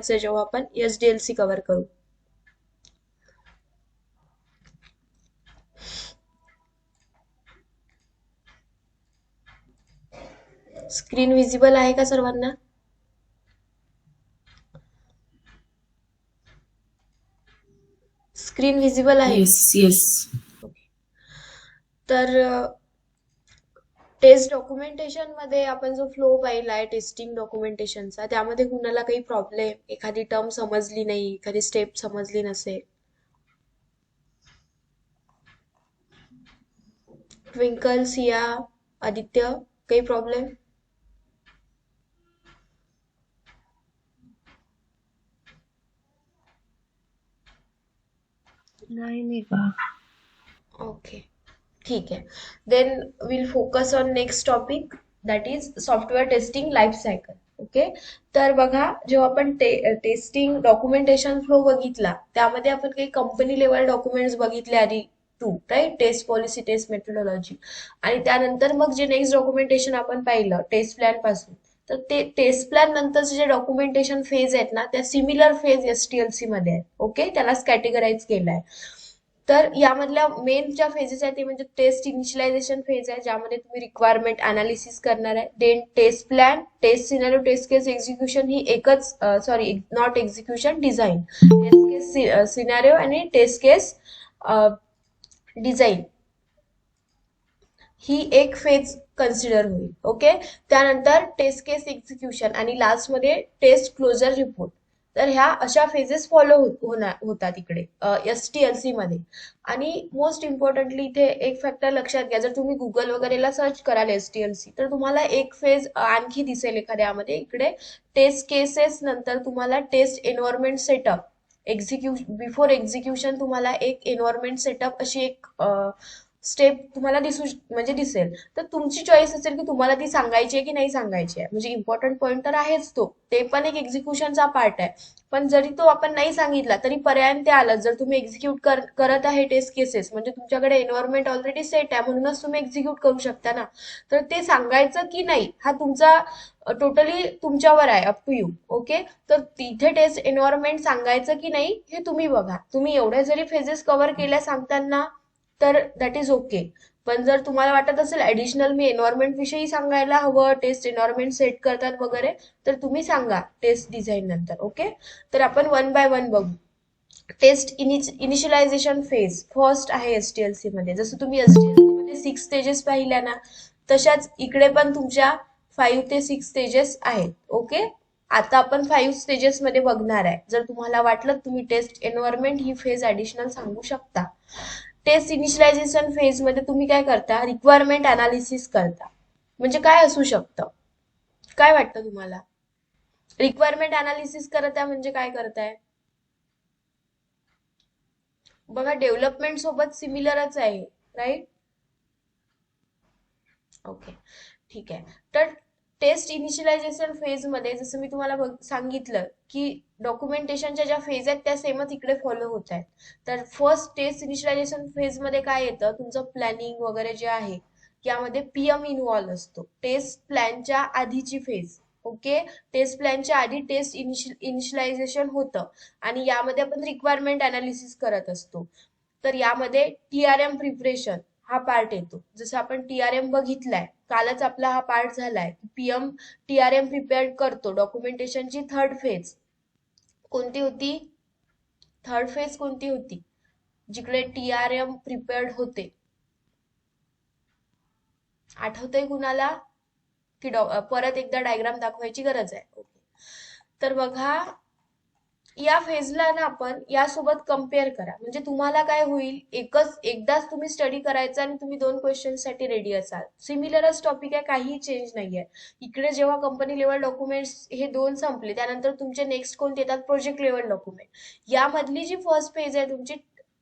महत्वाचं आहे जेव्हा आपण SDLC कव्हर करू. स्क्रीन विजिबल आहे का सर्वांना? स्क्रीन विजिबल आहे? येस. तर टेस्ट डॉक्युमेंटेशन मध्ये आपण जो फ्लो पाहिलाय टेस्टिंग डॉक्युमेंटेशनचा, त्यामध्ये कुणाला काही प्रॉब्लेम, एखादी टर्म समजली नाही, एखादी स्टेप समजली नसेल? ट्विंकल, सिया, आदित्य, काही प्रॉब्लेम? नाही का? ओके, ठीक आहे. Then will focus on next topic, that is software testing life cycle. Okay, तर बघा, जेव्हा आपण टेस्टिंग डॉक्युमेंटेशन फ्लो बघितला, त्यामध्ये आपण काही कंपनी लेवल डॉक्युमेंट्स बघितले आधी, to write, test policy, test methodology, आणि त्यानंतर मग जे नेक्स्ट डॉक्युमेंटेशन आपण पाहिलं टेस्ट प्लॅन पासून, तर ते टेस्ट प्लॅन नंतरचे जे डॉक्युमेंटेशन फेज आहेत ना, त्या सिमिलर फेज STLC मध्ये आहेत. ओके, त्यालाच कॅटेगराईज केलाय. तर यामधल्या मेन ज्या फेजेस आहेत ते म्हणजे टेस्ट इनिशियलायझेशन फेज आहे, ज्यामध्ये तुम्ही रिक्वायरमेंट अनालिसिस करणार आहे. Then test plan, test scenario, test case execution ही एकच, sorry not execution, design, test case scenario आणि टेस्ट केस डिझाईन ही एक फेज कन्सिडर होईल. ओके, त्यानंतर टेस्ट केस एक्झिक्युशन आणि लास्टमध्ये टेस्ट क्लोजर रिपोर्ट. तर ह्या अशा फेजेस फॉलो होतात इकडे STLC मध्ये. आणि मोस्ट इम्पॉर्टंटली इथे एक फॅक्टर लक्षात घ्या, जर तुम्ही गुगल वगैरेला सर्च कराल STLC, तर तुम्हाला एक फेज आणखी दिसेल एखाद्यामध्ये. इकडे टेस्ट केसेस नंतर तुम्हाला test environment setup, before execution तुम्हाला एक एन्व्हायरमेंट सेटअप अशी एक स्टेप तुम्हाला म्हणजे दिसेल. तर तुमची चॉईस असेल की तुम्हाला ती सांगायची आहे की नाही सांगायची आहे. म्हणजे इम्पॉर्टंट पॉईंट तर आहेच तो, ते पण एक एक्झिक्युशनचा पार्ट आहे. पण जरी तो आपण नाही सांगितला तरी पर्याय ते आलं, जर तुम्ही एक्झिक्यूट करत आहे टेस्ट केसेस, म्हणजे तुमच्याकडे एन्व्हायरमेंट ऑलरेडी सेट आहे, म्हणूनच तुम्ही एक्झिक्यूट करू शकता ना. तर ते सांगायचं की नाही हा तुमचा टोटली तुमच्यावर आहे, अप टू यू. ओके, तर तिथे टेस्ट एन्व्हायरमेंट सांगायचं की नाही हे तुम्ही बघा. तुम्ही एवढ्या जरी फेजेस कव्हर केल्या सांगताना तर दॅट इज ओके. पण जर तुम्हाला वाटत असेल ऍडिशनल मी एन्व्हायरमेंट विषयी सांगायला हवं, टेस्ट एन्व्हायरमेंट सेट करतात वगैरे, तर तुम्ही सांगा टेस्ट डिझाईन नंतर. ओके, तर आपण वन बाय वन बघू. टेस्ट इनिशियलायझेशन फेज फर्स्ट आहे STLC मध्ये. जसं तुम्ही STLC मध्ये 6 स्टेजेस पाहिल्या ना, तशाच इकडे पण तुमच्या 5 ते 6 स्टेजेस आहेत. ओके, आता आपण 5 स्टेजेस मध्ये बघणार आहे. जर तुम्हाला वाटलं तुम्ही टेस्ट एन्व्हायरमेंट ही फेज ऍडिशनल सांगू शकता. टेस्ट इनिशियलायझेशन फेज मध्ये तुम्ही काय करता, रिक्वायरमेंट अनालिसिस करता. म्हणजे काय असू शकतं, काय वाटतं तुम्हाला? रिक्वायरमेंट अनालिसिस करत आहे म्हणजे काय करताय? बघा, डेव्हलपमेंट सोबत सिमिलरच आहे, राईट? ओके, ठीक आहे. तर टेस्ट इनिशियलायझेशन फेज मध्ये जसं मी तुम्हाला सांगितलं की डॉक्युमेंटेशनच्या ज्या फेज आहेत त्या सेमच इकडे फॉलो होत आहेत. तर फर्स्ट टेस्ट इनिशियलायझेशन फेज मध्ये काय येतं, तुमचं प्लॅनिंग वगैरे जे आहे यामध्ये PM इन्व्हॉल्व असतो. टेस्ट प्लॅनच्या आधीची फेज. ओके, टेस्ट प्लॅनच्या आधी टेस्ट इनिशियलायझेशन होतं आणि यामध्ये आपण रिक्वायरमेंट अनालिसिस करत असतो. तर यामध्ये TRM प्रिपरेशन हा पार्ट येतो. जसं आपण TRM बघितलाय, कालच आपला हा पार्ट झालाय. PM TRM प्रिपेअर करतो. डॉक्युमेंटेशनची थर्ड फेज कोणती होती? थर्ड फेज कोणती होती जिकडे TRM प्रिपेअर्ड होते? आठवतंय कुणाला की परत एकदा डायग्राम दाखवायची गरज आहे? ओके, तर बघा, या फेजला ना आपण यासोबत कम्पेअर करा. म्हणजे तुम्हाला काय होईल, एकदाच तुम्ही स्टडी करायचा आणि तुम्ही 2 क्वेश्चन साठी रेडी असाल. सिमिलरच टॉपिक आहे, काही चेंज नाहीये. इकडे जेव्हा कंपनी लेवल डॉक्युमेंट्स हे 2 संपले, त्यानंतर तुमचे नेक्स्ट कोणते येतात, प्रोजेक्ट लेवल डॉक्युमेंट. यामधली जी फर्स्ट फेज आहे तुमची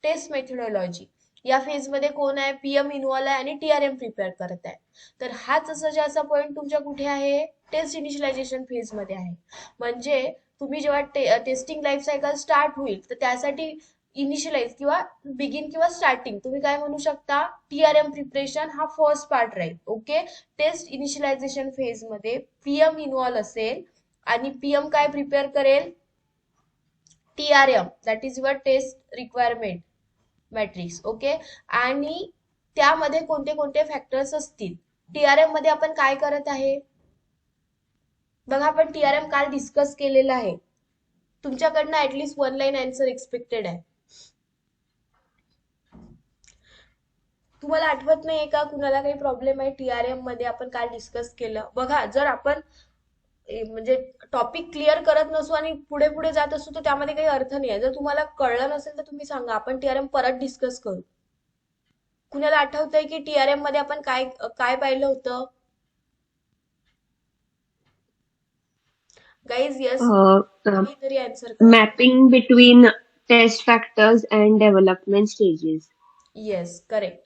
टेस्ट मेथोडॉलॉजी, या फेज मध्ये कोण आहे, PM इन्व्हॉल्व आहे आणि TRM प्रिपेअर करत आहे. तर हाच असा पॉईंट तुमच्या कुठे आहे, टेस्ट इनिशियलायझेशन फेज मध्ये आहे. म्हणजे तुम्ही जेव्हा टेस्टिंग लाईफ सायकल स्टार्ट होईल, तर त्यासाठी इनिशियलाइज किंवा बिगिन किंवा स्टार्टिंग तुम्ही काय म्हणू शकता, TRM प्रिपरेशन हा फर्स्ट पार्ट राहील. ओके, टेस्ट इनिशियलायझेशन फेज मध्ये PM इन्व्हॉल्व असेल आणि PM काय प्रिपेअर करेल, TRM, that is your test requirement matrix. Okay. आणि त्यामध्ये कोणते कोणते फॅक्टर्स असतील. TRM मध्ये आपण काय करत आहे बघा, आपण TRM काल डिस्कस केलेलं आहे. तुमच्याकडनं ऍटलीस्ट 1 लाईन आन्सर एक्सपेक्टेड आहे. तुम्हाला आठवत नाहीये का, कुणाला काही प्रॉब्लेम आहे? TRM मध्ये आपण काल डिस्कस केलं बघा. जर आपण म्हणजे टॉपिक क्लिअर करत नसू आणि पुढे पुढे जात असू तर त्यामध्ये काही अर्थ नाही आहे. जर तुम्हाला कळलं नसेल तर तुम्ही सांगा, आपण TRM परत डिस्कस करू. कुणाला आठवतंय की TRM मध्ये आपण काय काय पाहिलं होतं गाईज? यस, काहीतरी आन्सर करा. Mapping between test factors and development stages. Yes, correct.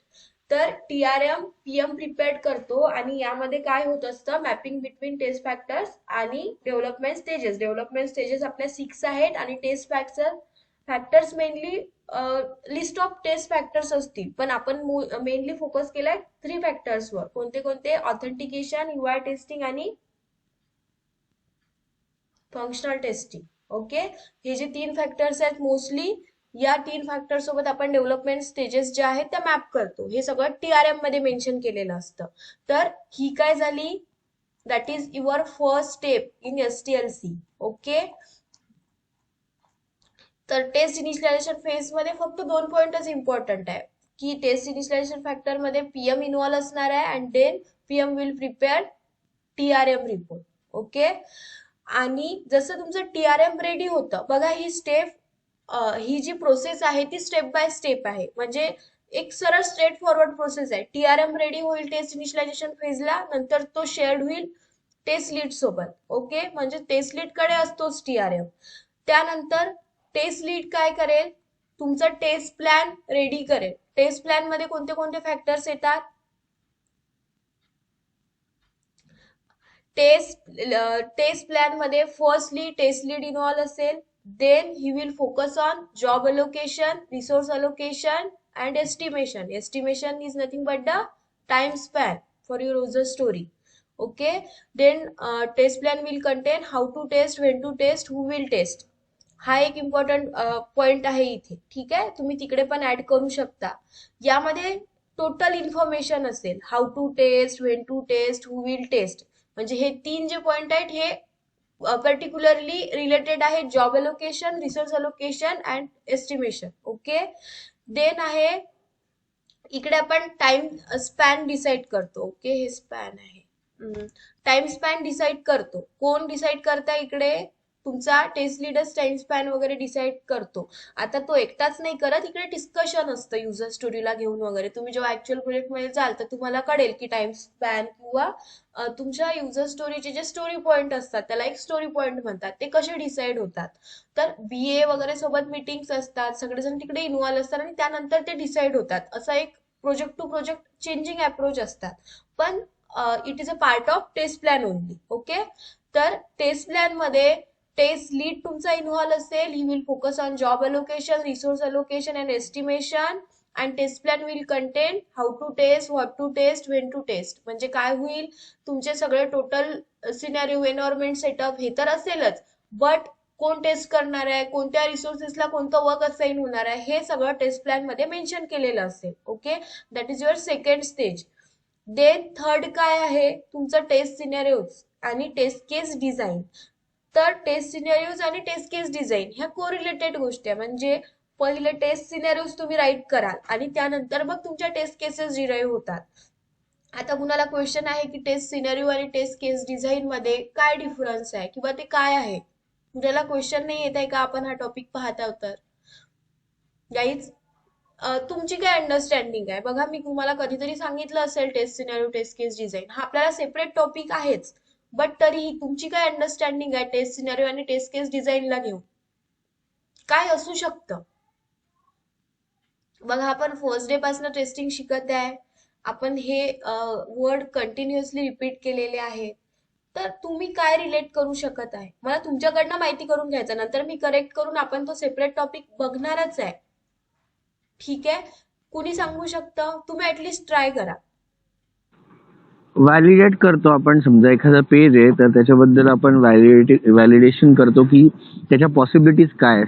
तर TRM PM प्रिपेअर्ड करतो आणि यामध्ये काय होत असतं, मॅपिंग बिटवीन टेस्ट फॅक्टर्स आणि डेव्हलपमेंट स्टेजेस. डेव्हलपमेंट स्टेजेस आपल्या 6 आहेत आणि test factors mainly list of test factors असतील, पण आपण मेनली फोकस केलाय 3 फॅक्टर्सवर. कोणते कोणते? ऑथेंटिकेशन, UI टेस्टिंग आणि फंक्शनल टेस्टिंग. ओके. हे जे 3 फॅक्टर्स आहेत मोस्टली, या 3 फॅक्टर सोबत आपण डेव्हलपमेंट स्टेजेस जे आहेत त्या मॅप करतो. हे सगळं TRM मध्ये मेन्शन केलेलं असतं. तर ही काय झाली, that is your first step in STLC. Okay. तर टेस्ट इनिशियलायझेशन फेज मध्ये फक्त 2 पॉइंटच इम्पॉर्टंट आहे, की टेस्ट इनिशियलायझेशन फॅक्टर मध्ये PM इन्व्हॉल्व असणार आहे and then PM will prepare TRM report. Okay. आणि जसं तुमचं TRM रेडी होतं बघा, ही स्टेप ही जी प्रोसेस आहे ती स्टेप बाय स्टेप आहे. म्हणजे एक सरळ स्ट्रेट फॉरवर्ड प्रोसेस आहे. TRM रेडी होईल टेस्ट इनिशियलायझेशन फेजला, नंतर तो शेअर्ड होईल टेस्ट लीड सोबत. ओके. म्हणजे टेस्ट लीड कडे असतोच TRM. त्यानंतर टेस्ट लीड काय करेल, तुमचा टेस्ट प्लॅन रेडी करेल. टेस्ट प्लॅन मध्ये कोणते कोणते फॅक्टर्स येतात? टेस्ट प्लॅन मध्ये फर्स्टली टेस्ट लीड इन्व्हॉल्व असेल. Then he will focus on job allocation, resource allocation and estimation. Estimation is nothing but the time span for your user story. Okay. Then test plan will contain how to test, when to test, who will test. हा एक important point आहे इथे. ठीक आहे, तुम्ही तिकडे पण add करू शकता. यामध्ये टोटल इन्फॉर्मेशन असेल, how to test, when to test, who will test. म्हणजे हे 3 जे पॉइंट आहेत हे पर्टिक्युलरली रिलेटेड आहे job allocation, resource allocation and estimation. Okay. Then आहे इकडे आपण टाइम स्पॅन डिसाईड करतो. ओके. हे स्पॅन आहे, टाइम स्पॅन डिसाईड करतो. कोण डिसाईड करता इकडे? तुमचा टेस्ट लीडर्स टाइम स्पॅन वगैरे डिसाईड करतो. आता तो एकटाच नाही करत, इकडे डिस्कशन असतं युजर स्टोरीला घेऊन वगैरे. तुम्ही जेव्हा ऍक्च्युअल प्रोजेक्टमध्ये जाल तर तुम्हाला कळेल की टाइम स्पॅन किंवा तुमच्या युजर स्टोरीचे जे स्टोरी पॉइंट असतात, त्याला एक स्टोरी पॉइंट म्हणतात, ते कसे डिसाईड होतात. तर BA वगैरे सोबत मीटिंग्स असतात, सगळेजण तिकडे इन्व्हॉल्व असतात आणि त्यानंतर ते डिसाईड होतात. असा एक project to project changing approach असतात. पण it is a part of test plan only. Okay. तर टेस्ट प्लॅन मध्ये टेस्ट लीड तुमचा इन्व्हॉल्व असेल. He will focus on job allocation, resource allocation and estimation. And test plan will contain how to test, what to test, when to test. म्हणजे काय होईल, तुमचे सगळे total scenario, environment, setup हे तर असेलच, बट कोण टेस्ट करणार आहे, कोणत्या रिसोर्सेसला कोणतं वर्क असाइन होणार आहे, हे सगळं टेस्ट प्लॅन मध्ये मेन्शन केलेलं असेल. Okay. That is your second stage. Then third काय आहे, तुमचं टेस्ट सिनेरिओज आणि टेस्ट केस डिझाईन. तर टेस्ट सिनेरिओज आणि टेस्ट केस डिझाईन ह्या कोरिलेटेड गोष्टी आहे. म्हणजे पहिले टेस्ट सिनेरिओज तुम्ही राईट कराल आणि त्यानंतर मग तुमच्या टेस्ट केसेस डिराईव्ह होतात. आता कुणाला क्वेश्चन आहे की टेस्ट सिनेरिओ आणि टेस्ट केस डिझाईन मध्ये काय डिफरन्स आहे किंवा ते काय आहे? कुणाला क्वेश्चन नाही येत आहे का? आपण हा टॉपिक पाहत आहोत तर गाईज तुमची काय अंडरस्टँडिंग आहे बघा. मी तुम्हाला कधीतरी सांगितलं असेल taste scenario, taste case design हा आपल्याला सेपरेट टॉपिक आहेच, बट तरीही तुमची काय अंडरस्टँडिंग आहे टेस्ट सिनेरिओ आणि टेस्ट केस डिझाईनला घेऊन? काय असू शकतं बघा. आपण फर्स्ट डे पासून टेस्टिंग शिकत आहे, आपण हे वर्ड कंटिन्युअसली रिपीट केलेले आहेत. तर तुम्ही काय रिलेट करू शकत आहे मला तुमच्याकडनं माहिती करून घ्यायचं, नंतर मी करेक्ट करून आपण तो सेपरेट टॉपिक बघणारच आहे. ठीक आहे. कुणी सांगू शकतं? तुम्ही ऍटलीस्ट ट्राय करा. व्हॅलिडेट करतो आपण. समजा एखादा पेज आहे तर त्याच्याबद्दल आपण व्हॅलिडेशन करतो की त्याच्या पॉसिबिलिटीज काय आहे.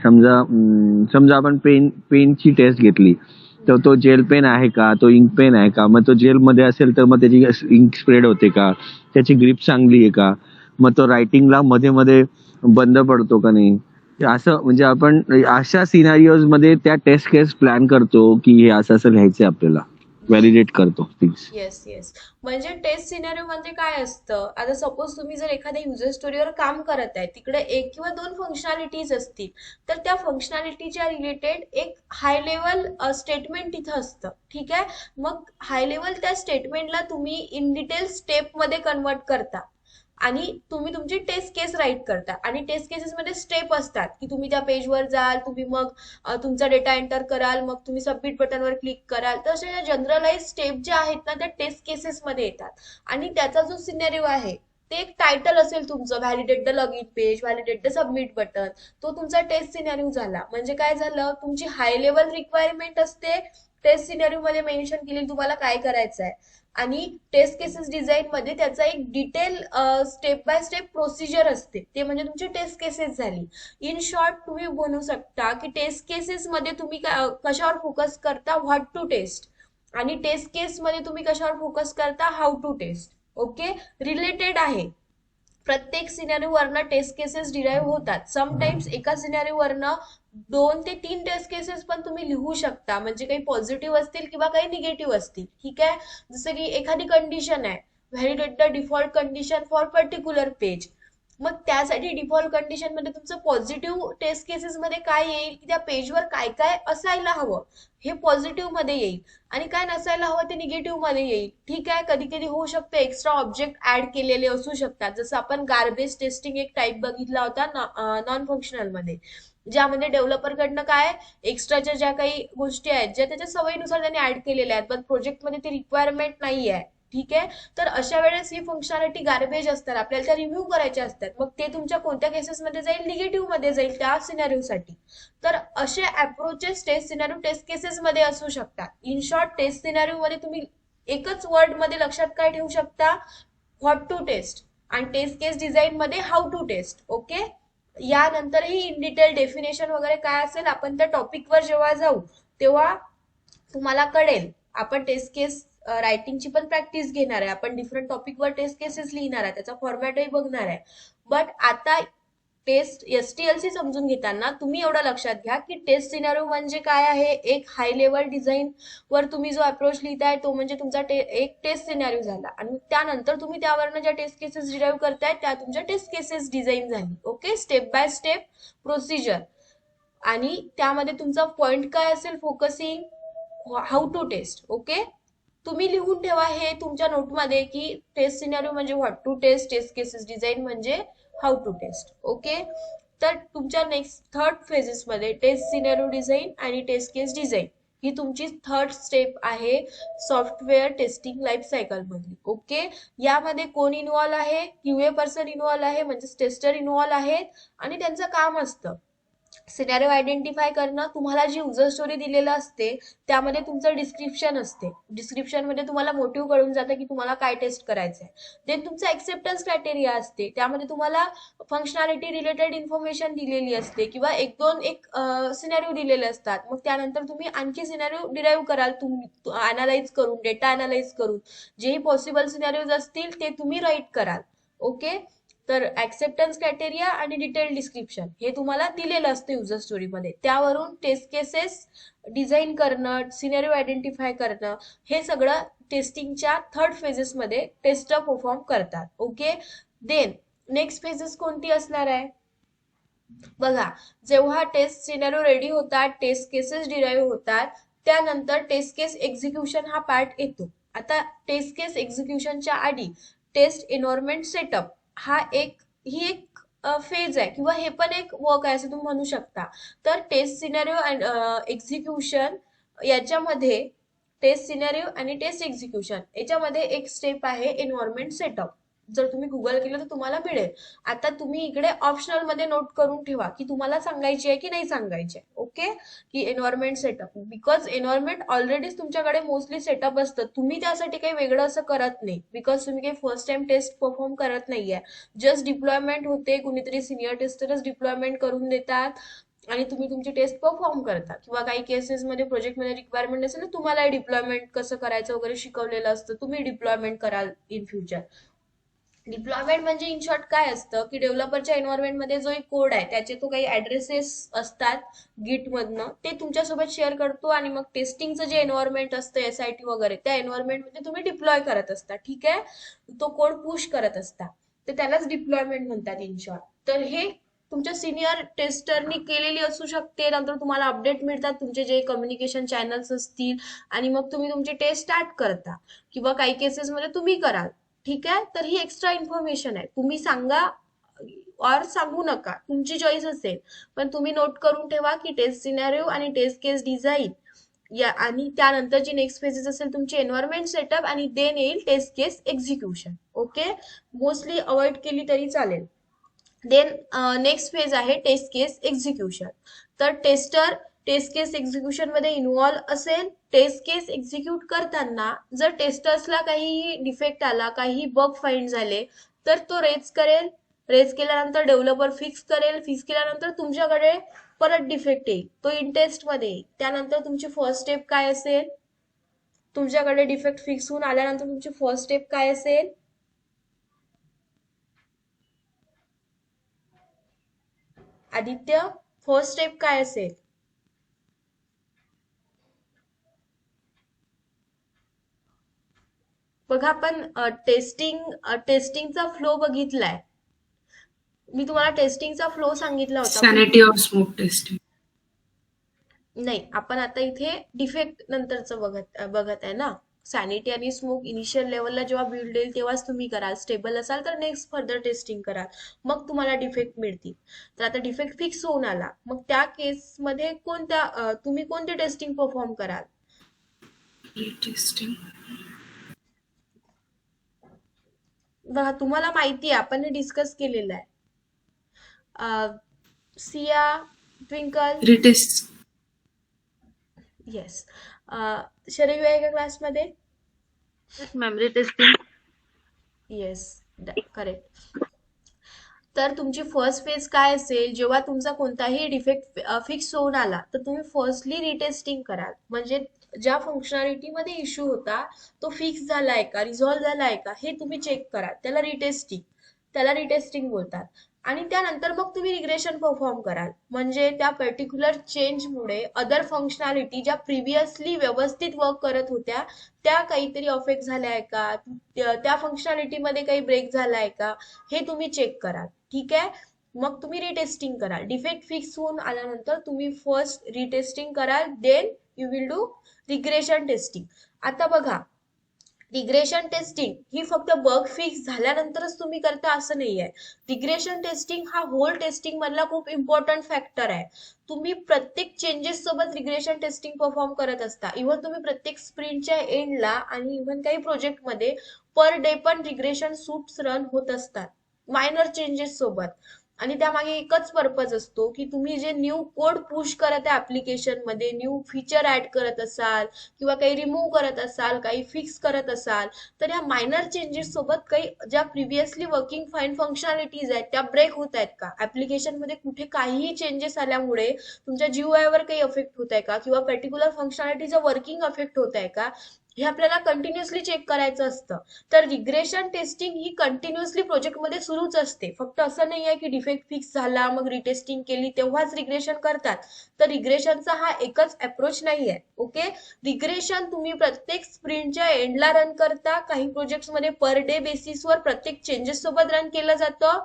समजा आपण पेनची टेस्ट घेतली तर तो जेल पेन आहे का, तो इंक पेन आहे का, मग तो जेल मध्ये असेल तर मग त्याची इंक स्प्रेड होते का, त्याची ग्रिप चांगली आहे का, मग तो रायटिंगला मध्ये मध्ये बंद पडतो का नाही. असं म्हणजे आपण अशा सिनारिओज मध्ये त्या टेस्ट केस प्लॅन करतो की हे असं असं लिहायचंय आपल्याला. व्हॅलिडेट करतो थिंग्स. Yes yes. म्हणजे टेस्ट सिनेरिओ म्हणजे काय असतं, आता सपोज तुम्ही जर एखाद्या युजर स्टोरीवर काम करत आहे, तिकडे एक किंवा दोन फंक्शनॅलिटीज असतील, तर त्या फंक्शनॅलिटीच्या रिलेटेड एक हाय लेवल स्टेटमेंट तिथं असतं. ठीक आहे. मग हाय लेवल त्या स्टेटमेंटला तुम्ही इन डिटेल स्टेप मध्ये कन्वर्ट करता आणि तुम्ही तुमची टेस्ट केस राईट करता. आणि टेस्ट केसेस मध्ये स्टेप असतात की तुम्ही त्या पेजवर जाल, तुम्ही मग तुमचा डेटा एंटर कराल, मग तुम्ही सबमिट बटनवर क्लिक कराल. तर अशा जनरलाइज स्टेप ज्या आहेत ना त्या टेस्ट केसेस मध्ये येतात. आणि त्याचा जो सिनेरिओ आहे ते एक टायटल असेल तुमचं, validate the login page, validate the submit button, तो तुमचा टेस्ट सिनेरिओ झाला. म्हणजे काय झालं, तुमची हाय लेवल रिक्वायरमेंट असते टेस्ट सिनेरिओ मध्ये मेन्शन केली तुम्हाला काय करायचं आहे. आणि टेस्ट केसेस डिझाईन मध्ये त्याचा एक detail step by step procedure असते, ते म्हणजे तुमची टेस्ट केसेस झाली. इन शॉर्ट तुम्ही म्हणू शकता की टेस्ट केसेस मध्ये तुम्ही कशावर फोकस करता, व्हॉट टू टेस्ट, आणि टेस्ट केस मध्ये तुम्ही कशावर फोकस करता, how to test. Okay. Related आहे. प्रत्येक सिनेरिओवरनं टेस्ट केसेस डिराईव्ह होतात. समटाइम्स एका सिनेरिओवरनं 2 ते 3 टेस्ट केसेस पण तुम्ही लिहू शकता, म्हणजे काही पॉझिटिव्ह असतील किंवा काही निगेटिव्ह असतील. ठीक आहे. जसं की एखादी कंडिशन आहे, validate the default condition for particular page. मग त्यासाठी डिफॉल्ट कंडिशन मध्ये तुमचं पॉझिटिव्ह टेस्ट केसेस मध्ये काय येईल की त्या पेजवर काय काय असायला हवं हे पॉझिटिव्ह मध्ये येईल, आणि काय नसायला हवं ते निगेटिव्ह मध्ये येईल. ठीक आहे. कधी कधी होऊ शकतं एक्स्ट्रा ऑब्जेक्ट ऍड केलेले असू शकतात, जसं आपण गार्बेज टेस्टिंग एक टाईप बघितला होता नॉन फंक्शनल मध्ये, ज्यामध्ये डेव्हलपर कडनं काय एक्स्ट्राच्या ज्या काही गोष्टी आहेत ज्या त्याच्या सवयीनुसार त्यांनी ऍड केलेल्या आहेत पण प्रोजेक्ट मध्ये ती रिक्वायरमेंट नाही आहे. ठीक आहे. तर अशा वेळेस ही फंक्शनालिटी गार्बेज असतात, आपल्याला त्या रिव्ह्यू करायच्या असतात. मग ते तुमच्या कोणत्या केसेस मध्ये जाईल, निगेटिव्ह मध्ये जाईल त्या सिनेरिओ साठी. तर असे approaches test scenario test cases मध्ये असू शकतात. इन शॉर्ट टेस्ट सिनेरिओ मध्ये तुम्ही एकच वर्ड मध्ये लक्षात काय ठेवू शकता, व्हॉट टू टेस्ट, आणि टेस्ट केस डिझाईन मध्ये हाऊ टू टेस्ट. ओके. यानंतरही इन डिटेल डेफिनेशन वगैरे काय असेल आपण त्या टॉपिकवर जेव्हा जाऊ तेव्हा तुम्हाला कळेल. आपण टेस्ट केस रायटिंगची पण प्रॅक्टिस घेणार आहे, आपण डिफरंट टॉपिकवर टेस्ट केसेस लिहिणार आहे, त्याचा फॉर्मॅटही बघणार आहे. बट आता टेस्ट एसटीएलसी समजून घेताना तुम्ही एवढं लक्षात घ्या की टेस्ट सिनारिओ म्हणजे काय आहे. एक हाय लेवल डिझाईन वर तुम्ही जो अप्रोच लिहिताय तो म्हणजे तुमचा एक टेस्ट सिनारिओ झाला, आणि त्यानंतर तुम्ही त्यावरनं ज्या टेस्ट केसेस डिराईव्ह करताय त्या तुमच्या टेस्ट केसेस डिझाईन झाली. Okay. Step by step procedure. आणि त्यामध्ये तुमचा पॉइंट काय असेल, focusing how to test. Okay. तुम्ही लिहून ठेवा हे तुमच्या नोटमध्ये की टेस्ट सिनारिओ म्हणजे what to test, test cases design म्हणजे हाऊ टू टेस्ट. ओके. तर तुमच्या नेक्स्ट थर्ड फेजेस मध्ये टेस्ट सिनारिओ डिझाईन आणि टेस्ट केस डिझाईन ही तुमची थर्ड स्टेप आहे सॉफ्टवेअर टेस्टिंग लाईफ सायकल मधली. ओके. यामध्ये कोण इन्व्हॉल्व आहे, क्यूए पर्सन इन्व्हॉल्व आहे, म्हणजे टेस्टर इन्व्हॉल्व आहेत, आणि त्यांचं काम असतं सिनॅरिओ आयडेंटिफाय करणं. तुम्हाला जी युजर स्टोरी दिलेलं असते त्यामध्ये तुमचं डिस्क्रिप्शन असते, डिस्क्रिप्शन मध्ये तुम्हाला मोटिव्ह कळून जातं की तुम्हाला काय टेस्ट करायचं आहे. देन तुमचं एक्सेप्टन्स क्रायटेरिया असते, त्यामध्ये तुम्हाला फंक्शनॅलिटी रिलेटेड इन्फॉर्मेशन दिलेली असते किंवा एक दोन सिनॅरिओ दिलेले असतात. मग त्यानंतर तुम्ही आणखी सिनॅरिओ डिराईव्ह कराल, तुम्ही अनालाइज करून, डेटा अनालाइज करून जेही पॉसिबल सिनॅरिओज असतील ते तुम्ही राईट कराल. ओके. तर ऍक्सेप्टन्स क्रायटेरिया आणि डिटेल डिस्क्रिप्शन हे तुम्हाला दिलेलं असतं युजर स्टोरीमध्ये, त्यावरून टेस्ट केसेस डिझाईन करणं, सिनेरिओ आयडेंटिफाय करणं, हे सगळं टेस्टिंगच्या थर्ड फेजेसमध्ये टेस्टर परफॉर्म करतात. ओके. देन नेक्स्ट फेजेस कोणती असणार आहे बघा. जेव्हा टेस्ट सिनेरिओ रेडी होतात, टेस्ट केसेस डिराईव्ह होतात, त्यानंतर टेस्ट केस एक्झिक्युशन हा पार्ट येतो. आता टेस्ट केस एक्झिक्युशनच्या आधी टेस्ट एन्व्हायरमेंट सेटअप हा ही एक फेज आहे किंवा हे पण एक वर्क आहे असं तुम्ही म्हणू शकता. तर टेस्ट सिनेरिओ एक्झिक्युशन याच्यामध्ये टेस्ट सिनेरिओ आणि टेस्ट एक्झिक्युशन याच्यामध्ये एक स्टेप आहे एन्व्हायरमेंट सेटअप. जर तुम्ही गुगल केलं तर तुम्हाला मिळेल. आता तुम्ही इकडे ऑप्शनल मध्ये नोट करून ठेवा की तुम्हाला सांगायची आहे की नाही सांगायची आहे. ओके. ओके, की एन्व्हायरमेंट सेटअप, बिकॉज एन्व्हायरमेंट ऑलरेडीच तुमच्याकडे मोस्टली सेटअप असतं, तुम्ही त्यासाठी काही वेगळं असं करत नाही, बिकॉज तुम्ही काही फर्स्ट टाइम टेस्ट परफॉर्म करत नाहीये. जस्ट डिप्लॉयमेंट होते, कुणीतरी सिनियर टेस्टरच डिप्लॉयमेंट करून देतात आणि तुम्ही तुमची टेस्ट परफॉर्म करता, किंवा काही केसेसमध्ये प्रोजेक्टमध्ये रिक्वायरमेंट असेल ना, तुम्हाला डिप्लॉयमेंट कसं करायचं वगैरे शिकवलेलं असतं, तुम्ही डिप्लॉयमेंट कराल इन फ्युचर. डिप्लॉयमेंट म्हणजे इन शॉर्ट काय असतं, की डेव्हलपरच्या एन्व्हायरमेंटमध्ये जो एक कोड आहे त्याचे तो काही ऍड्रेसेस असतात गिट मधनं, ते तुमच्यासोबत शेअर करतो आणि मग टेस्टिंगचं जे एन्व्हायरमेंट असतं SIT वगैरे, त्या एन्व्हायरमेंटमध्ये तुम्ही डिप्लॉय करत असता. ठीक आहे, तो कोड पुश करत असता, तर त्यालाच डिप्लॉयमेंट म्हणतात इन शॉर्ट. तर हे तुमच्या सिनियर टेस्टरनी केलेली असू शकते, नंतर तुम्हाला अपडेट मिळतात तुमचे जे कम्युनिकेशन चॅनल्स असतील, आणि मग तुम्ही तुमची टेस्ट स्टार्ट करता, किंवा काही केसेसमध्ये तुम्ही कराल. ठीक आहे, तर ही एक्स्ट्रा इन्फॉर्मेशन आहे, तुम्ही सांगा और सांगू नका, तुमची चॉईस असेल, पण तुम्ही नोट करून ठेवा की टेस्ट सिनॅरिओ आणि टेस्ट केस डिझाईन या, आणि त्यानंतरची नेक्स्ट फेजेस असेल तुमची एन्व्हायरमेंट सेटअप, आणि देन येईल taste case execution. Okay, mostly avoid केली तरी चालेल. देन नेक्स्ट फेज आहे टेस्ट केस एक्झिक्युशन. तर टेस्टर टेस्ट केस एक्झिक्युशन मध्ये इन्व्हॉल्व असेल. टेस्ट केस एक्झिक्यूट करताना जर टेस्टर्सला काही डिफेक्ट आला, काही बग फाइंड झाले, तर तो रेज करेल. रेज केल्यानंतर डेव्हलपर फिक्स करेल. फिक्स केल्यानंतर तुमच्याकडे परत डिफेक्ट येईल, तो इन टेस्ट मध्ये येईल. त्यानंतर तुमची फर्स्ट स्टेप काय असेल, तुमच्याकडे डिफेक्ट फिक्स होऊन आल्यानंतर तुमची फर्स्ट स्टेप काय असेल? आदित्य, फर्स्ट स्टेप काय असेल? बघा, आपण टेस्टिंगचा फ्लो बघितलाय. मी तुम्हाला टेस्टिंगचा फ्लो सांगितला होता. Sanity of smoke testing. नाही, आपण आता इथे डिफेक्ट नंतरचं बघत आहे ना. सॅनिटी आणि स्मोक इनिशियल लेवलला जेव्हा बिल्ड येईल तेव्हाच तुम्ही कराल. स्टेबल असाल तर नेक्स्ट फर्दर टेस्टिंग कराल, मग तुम्हाला डिफेक्ट मिळतील. तर आता डिफेक्ट फिक्स होऊन आला, मग त्या केसमध्ये तुम्ही कोणते टेस्टिंग परफॉर्म कराल? Retesting. बघा, तुम्हाला माहिती आहे, आपण हे डिस्कस केलेलं आहे. Siya, twinkle, Retest. येस. शरीर आहे का क्लासमध्ये? Memory testing. Yes, correct. तर तुमची फर्स्ट फेज काय असेल, जेव्हा तुमचा कोणताही डिफेक्ट फिक्स होऊन आला तर तुम्ही फर्स्टली रिटेस्टिंग कराल. म्हणजे ज्या फंक्शनॅलिटी मध्ये इश्यू होता तो फिक्स झालाय का, रिझॉल्व्ह झालाय का, हे तुम्ही चेक कराल. त्याला रिटेस्टिंग बोलतात. आणि त्यानंतर मग तुम्ही रिग्रेशन परफॉर्म कराल. म्हणजे त्या पर्टिक्युलर चेंजमुळे अदर फंक्शनॅलिटी ज्या प्रिव्हियसली व्यवस्थित वर्क करत होत्या त्या काहीतरी अफेक्ट झाल्या का, त्या फंक्शनॅलिटी मध्ये काही ब्रेक झालाय का, हे तुम्ही चेक कराल. ठीक आहे, मग तुम्ही रिटेस्टिंग कराल. डिफेक्ट फिक्स होऊन आल्यानंतर तुम्ही फर्स्ट रिटेस्टिंग कराल, then you will do regression testing. आता बघा, रिग्रेशन टेस्टिंग ही फक्त बग फिक्स झाल्यानंतरच तुम्ही करता असं नाहीये. रिग्रेशन टेस्टिंग हा होल टेस्टिंग मधला खूप इम्पॉर्टंट फॅक्टर आहे. तुम्ही प्रत्येक चेंजेस सोबत रिग्रेशन टेस्टिंग परफॉर्म करत असता. इव्हन तुम्ही प्रत्येक स्प्रिंटच्या एंडला आणि इव्हन काही प्रोजेक्टमध्ये पर डे पण रिग्रेशन सूट्स रन होत असतात मायनर चेंजेस सोबत. आणि त्यामागे एकच पर्पज असतो की तुम्ही जे न्यू कोड पुश करत आहे ऍप्लिकेशन मध्ये, न्यू फीचर ऍड करत असाल किंवा काही रिमूव्ह करत असाल, काही फिक्स करत असाल, तर या मायनर चेंजेस सोबत काही ज्या प्रिव्हियसली वर्किंग फाईन फंक्शनॅलिटीज आहेत त्या ब्रेक होत आहेत का, ऍप्लिकेशन मध्ये कुठे काहीही चेंजेस आल्यामुळे तुमच्या GUI वर काही अफेक्ट होत आहे का, किंवा पर्टिक्युलर फंक्शनॅलिटीचं वर्किंग अफेक्ट होत आहे का, हे आपल्याला कंटिन्युअसली चेक करायचं असतं. तर रिग्रेशन टेस्टिंग ही कंटिन्युअसली प्रोजेक्टमध्ये सुरूच असते. फक्त असं नाही आहे की डिफेक्ट फिक्स झाला मग रिटेस्टिंग केली तेव्हाच रिग्रेशन करतात. तर रिग्रेशनचा हा एकच अप्रोच नाहीये. ओके, रिग्रेशन तुम्ही प्रत्येक स्प्रिंटच्या एंडला रन करता. काही प्रोजेक्ट्समध्ये पर डे बेसिसवर प्रत्येक चेंजेस सोबत रन केलं जातं,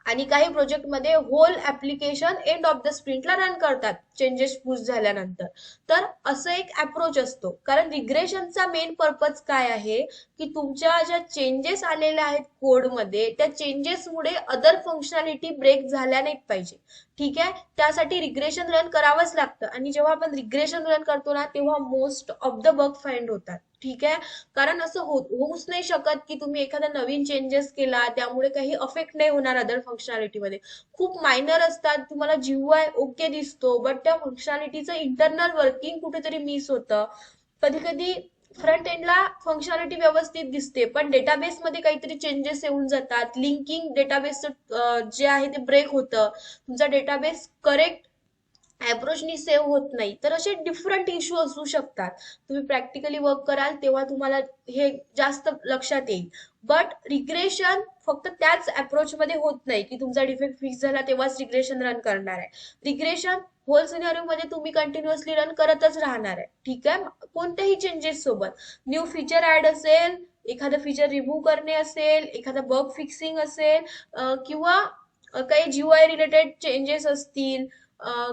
आणि काही प्रोजेक्टमध्ये whole application end of the स्प्रिंटला रन करतात चेंजेस पुश झाल्यानंतर. तर असं एक अप्रोच असतो. कारण रिग्रेशनचा मेन पर्पज काय आहे की तुमच्या ज्या चेंजेस आलेल्या आहेत कोडमध्ये त्या चेंजेसमुळे अदर फंक्शनॅलिटी ब्रेक झाल्या नाहीत पाहिजे. ठीक आहे. त्यासाठी रिग्रेशन रन करावंच लागतं आणि जेव्हा आपण रिग्रेशन रन करतो ना तेव्हा most of the bug find होतात. ठीक आहे. कारण असं होऊच नाही शकत की तुम्ही एखादा नवीन चेंजेस केला त्यामुळे काही अफेक्ट नाही होणार अदर फंक्शनॅलिटी मध्ये. खूप मायनर असतात, तुम्हाला जीयूआय ओके दिसतो बट त्या फंक्शनॅलिटीचं इंटरनल वर्किंग कुठेतरी मिस होतं. कधी कधी फ्रंट एंडला फंक्शनॅलिटी व्यवस्थित दिसते पण डेटाबेस मध्ये काहीतरी चेंजेस येऊन जातात, लिंकिंग डेटाबेसचं जे आहे ते ब्रेक होतं, तुमचा डेटाबेस करेक्ट अप्रोचनी सेव्ह होत नाही. तर असे डिफरंट इश्यू असू शकतात. तुम्ही प्रॅक्टिकली वर्क कराल तेव्हा तुम्हाला हे जास्त लक्षात येईल. बट रिग्रेशन फक्त त्याच अप्रोच मध्ये होत नाही की तुमचा डिफेक्ट फिक्स झाला तेव्हाच रिग्रेशन रन करणार आहे. रिग्रेशन होल सिनारिओ मध्ये तुम्ही कंटिन्युअसली रन करतच राहणार आहे. ठीक आहे. कोणत्याही चेंजेस सोबत न्यू फीचर ऍड असेल, एखादं फीचर रिमूव्ह करणे असेल, एखादा बग फिक्सिंग असेल किंवा काही जीयूआय रिलेटेड चेंजेस असतील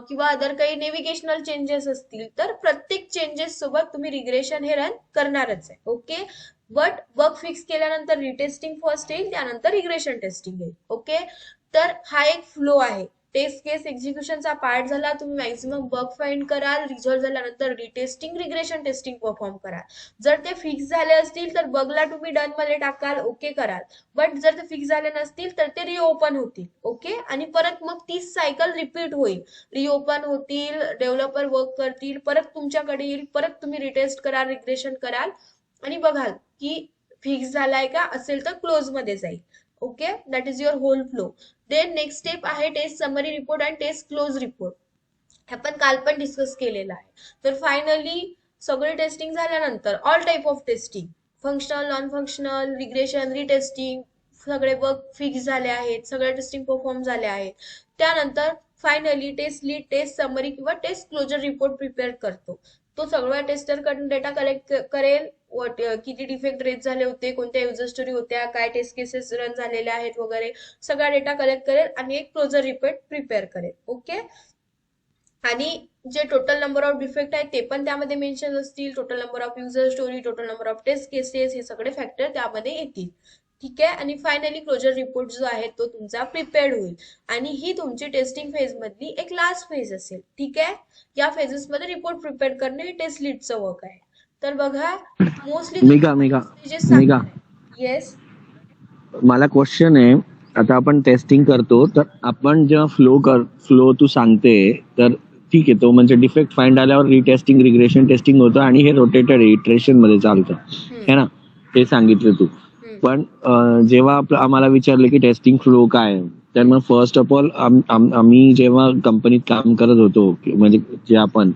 किंवा अदर काही नेव्हिगेशनल चेंजेस असतील तर प्रत्येक चेंजेस सोबत तुम्ही रिग्रेशन हे रन करणारच आहे. ओके. बट बग फिक्स केल्यानंतर रिटेस्टिंग फर्स्ट येईल, त्यानंतर रिग्रेशन टेस्टिंग येईल. ओके. तर हा एक फ्लो आहे. टेस्ट केस एक्झिक्युशनचा पार्ट झाला, तुम्ही मॅक्झिमम बग फाइंड कराल, रिझॉल्व्ह झाल्यानंतर रिटेस्टिंग रिग्रेशन टेस्टिंग परफॉर्म कराल. जर ते फिक्स झाले असतील तर बगला तुम्ही डन मध्ये टाकाल, ओके कराल. बट जर ते फिक्स झाले नसतील तर ते रिओपन होतील. ओके. आणि परत मग तीच सायकल रिपीट होईल. रिओपन होतील, डेव्हलपर वर्क करतील, परत तुमच्याकडे येईल, परत तुम्ही रिटेस्ट कराल, रिग्रेशन कराल आणि बघाल की फिक्स झालाय का, असेल तर क्लोज मध्ये जाईल. Okay. That is your whole flow. Then next step आहे टेस्ट समरी रिपोर्ट आणि टेस्ट क्लोज रिपोर्ट. आपण काल पण डिस्कस केलेला आहे. तर फायनली सगळे टेस्टिंग झाल्यानंतर all type of testing, functional, non functional, regression, retesting, सगळे बग फिक्स झाले आहेत, सगळे टेस्टिंग परफॉर्म झाले आहेत. त्यानंतर finally test lead test summary किंवा टेस्ट क्लोजर रिपोर्ट प्रिपेअर करतो. तो सगळ्या टेस्टर कडून डेटा कलेक्ट करेल, किती डिफेक्ट रेट झाले होते, कोणत्या युजर स्टोरी होत्या, काय टेस्ट केसेस रन झालेल्या आहेत वगैरे सगळा डेटा कलेक्ट करेल आणि एक क्लोजर रिपोर्ट प्रिपेअर करेल. ओके. आणि जे टोटल नंबर ऑफ डिफेक्ट आहेत ते पण त्यामध्ये मेन्शन असतील, total number of user story, total number of test cases, हे सगळे फॅक्टर त्यामध्ये येतील. ठीक आहे. आणि फायनली क्लोजर रिपोर्ट जो आहे तो तुमचा प्रिपेअर्ड होईल आणि ही तुमची टेस्टिंग फेज मधली एक लास्ट फेज असेल. ठीक आहे. या फेजेस मध्ये रिपोर्ट प्रिपेअर करणे हे टेस्ट लीडचं वर्क आहे. तर बघा मोस्टली मेघा मेघा स्टेजेस मेघा सांगणार आहे. येस. मला क्वेश्चन आहे. आता आपण टेस्टिंग करतो तर आपण जेव्हा फ्लो तू सांगते तर ठीक आहे, तो म्हणजे डिफेक्ट फाइंड आल्यावर रिटेस्टिंग रिग्रेशन टेस्टिंग होतं आणि हे रोटेटेड इटरेशन मध्ये चालतं है ना, हे सांगितलं तू. पण जेव्हा आम्हाला विचारलं की टेस्टिंग फ्लो काय आहे, तर मग फर्स्ट ऑफ ऑल आम्ही जेव्हा कंपनीत काम करत होतो म्हणजे जे आपण,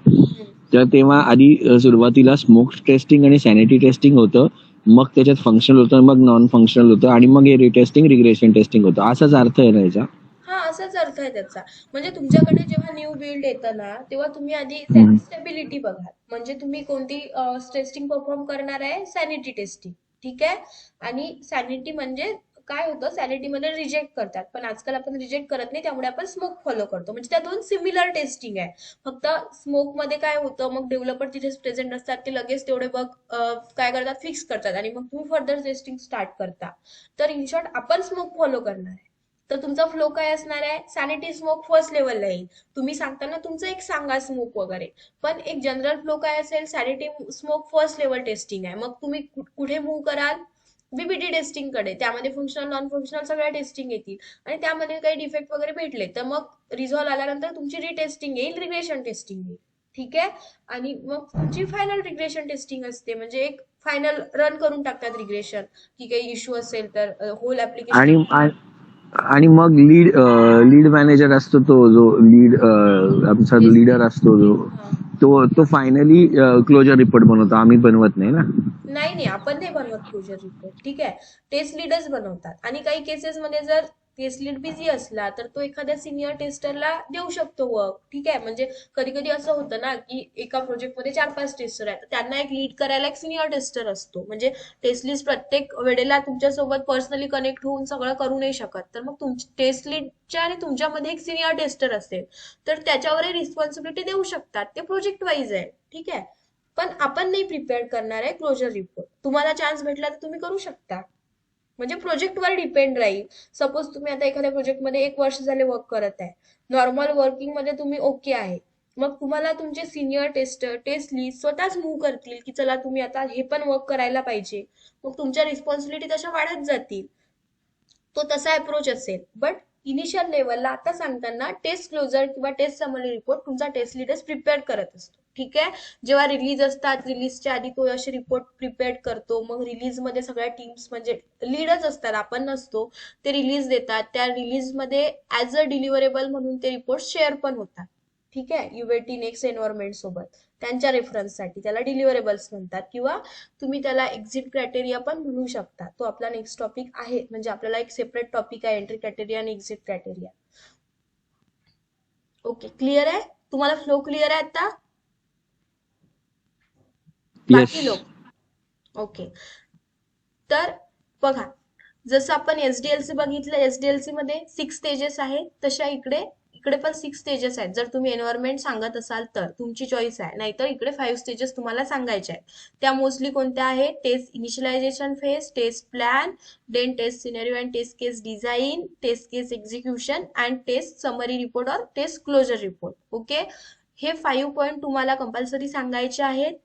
तर तेव्हा आधी सुरुवातीला स्मोक टेस्टिंग आणि सॅनिटी टेस्टिंग होतं, मग त्याच्यात फंक्शनल होतं, मग नॉन फंक्शनल होतं आणि मग हे रिटेस्टिंग रिग्रेशन टेस्टिंग होतं. असाच अर्थ आहे ना याचा? हा, असाच अर्थ आहे त्याचा. म्हणजे तुमच्याकडे जेव्हा न्यू बिल्ड येतं ना तेव्हा तुम्ही आधी हम्म. स्टेबिलिटी बघाल. म्हणजे तुम्ही कोणती टेस्टिंग परफॉर्म करणार आहे, सॅनिटी टेस्टिंग. ठीक आहे. आणि सॅनिटी म्हणजे काय होतं, सॅनिटी मध्ये रिजेक्ट करतात पण आजकाल आपण रिजेक्ट करत नाही, त्यामुळे आपण स्मोक फॉलो करतो. म्हणजे त्या दोन सिमिलर टेस्टिंग आहे. फक्त स्मोक मध्ये काय होतं, मग डेव्हलपर तिथेच प्रेझेंट असतात, ते लगेच तेवढे बग काय करतात, फिक्स करतात आणि मग तुम्ही फर्दर टेस्टिंग स्टार्ट करता. तर इन शॉर्ट आपण स्मोक फॉलो करणार आहे. तर तुमचा फ्लो काय असणार आहे, सॅनिटी स्मोक फर्स्ट लेवलला येईल. तुम्ही सांगताना तुमचं एक सांगा स्मोक वगैरे, पण एक जनरल फ्लो काय असेल, sanity smoke first level testing आहे. मग तुम्ही कुठे मूव्ह कराल, बीबीटी टेस्टिंग कडे. त्यामध्ये फंक्शनल नॉन फंक्शनल सगळ्या टेस्टिंग येतील आणि त्यामध्ये काही डिफेक्ट वगैरे भेटले तर मग रिझॉल्व्ह आल्यानंतर तुमची रिटेस्टिंग येईल, रिग्रेशन टेस्टिंग येईल. ठीक आहे. आणि मग तुमची फायनल रिग्रेशन टेस्टिंग असते, म्हणजे एक फायनल रन करून टाकतात रिग्रेशन, की काही इश्यू असेल तर होल ऍप्लिकेशन. आणि आणि मग लीड मॅनेजर असतो, तो जो आमचा लीडर असतो जो, तो फायनली क्लोजर रिपोर्ट बनवतो, आम्ही बनवत नाही ना. नाही नाही, आपण नाही बनवत क्लोजर रिपोर्ट. ठीक आहे. टेस्ट लीडच बनवतात. आणि काही केसेस मध्ये जर टेस्ट लीड बिझी असला तर तो एखाद्या सिनियर टेस्टरला देऊ शकतो वर्क. ठीक आहे. म्हणजे कधी कधी असं होतं ना की एका प्रोजेक्ट मध्ये 4-5 टेस्टर आहेत, तर त्यांना एक लीड करायला एक सिनियर टेस्टर असतो. म्हणजे टेस्ट लीड प्रत्येक वेळेला तुमच्यासोबत पर्सनली कनेक्ट होऊन सगळं करू नाही शकत, तर मग तुमची टेस्ट लीडच्या आणि तुमच्यामध्ये एक सिनियर टेस्टर असेल तर त्याच्यावरही रिस्पॉन्सिबिलिटी देऊ शकतात. ते प्रोजेक्ट वाईज आहे. ठीक आहे. पण आपण नाही प्रिपेअर करणार आहे क्लोजर रिपोर्ट. तुम्हाला चान्स भेटला तर तुम्ही करू शकता. म्हणजे प्रोजेक्टवर डिपेंड राहील. सपोज तुम्ही आता एखाद्या प्रोजेक्टमध्ये 1 वर्ष झाले वर्क करत आहे, नॉर्मल वर्किंग मध्ये तुम्ही ओके आहे, मग तुम्हाला तुमचे सिनियर टेस्टर टेस्ट लीड स्वतःच मूव्ह करतील की चला तुम्ही आता हे पण वर्क करायला पाहिजे. मग तुमच्या रिस्पॉन्सिबिलिटी तशा वाढत जातील. तो तसा अप्रोच असेल. बट इनिशियल लेवलला आता सांगताना टेस्ट क्लोजर किंवा टेस्ट समरी रिपोर्ट तुमचा टेस्ट लीडर्स प्रिपेअर करत असतो. ठीक आहे. जेव्हा रिलीज असतात, रिलीजच्या आधी तो असे रिपोर्ट प्रिपेअर करतो. मग रिलीज मध्ये सगळ्या टीम्स म्हणजे लीडच असतात, आपण नसतो, ते रिलीज देतात. त्या रिलीज मध्ये ऍज अ डिलिव्हरेबल म्हणून ते रिपोर्ट शेअर पण होतात. ठीक आहे. युएटी नेक्स्ट एन्व्हायरमेंट सोबत त्यांच्या रेफरन्ससाठी त्याला डिलिव्हरेबल्स म्हणतात, किंवा तुम्ही त्याला एक्झिट क्रायटेरिया पण म्हणू शकता. तो आपला नेक्स्ट टॉपिक आहे, म्हणजे आपल्याला एक सेपरेट टॉपिक आहे एंट्री क्रायटेरिया आणि एक्झिट क्रायटेरिया. ओके, क्लिअर आहे तुम्हाला? फ्लो क्लिअर आहे आता? येस. बाकी लोक ओके. तर बघा, जसं आपण एसडीएलसी बघितलं, एसडीएलसी मध्ये 6 स्टेजेस आहेत, तशा इकडे इकडे पण 6 स्टेजेस आहेत. जर तुम्ही एन्व्हायरमेंट सांगत असाल तर तुमची चॉईस आहे, नाहीतर इकडे 5 स्टेजेस तुम्हाला सांगायचे आहेत. त्या मोस्टली कोणत्या आहेत? Test initialization phase, test plan, then test scenario and test case design, test case execution and test summary report और टेस्ट क्लोजर रिपोर्ट. ओके, हे 5 पॉईंट तुम्हाला कंपल्सरी सांगायचे आहेत.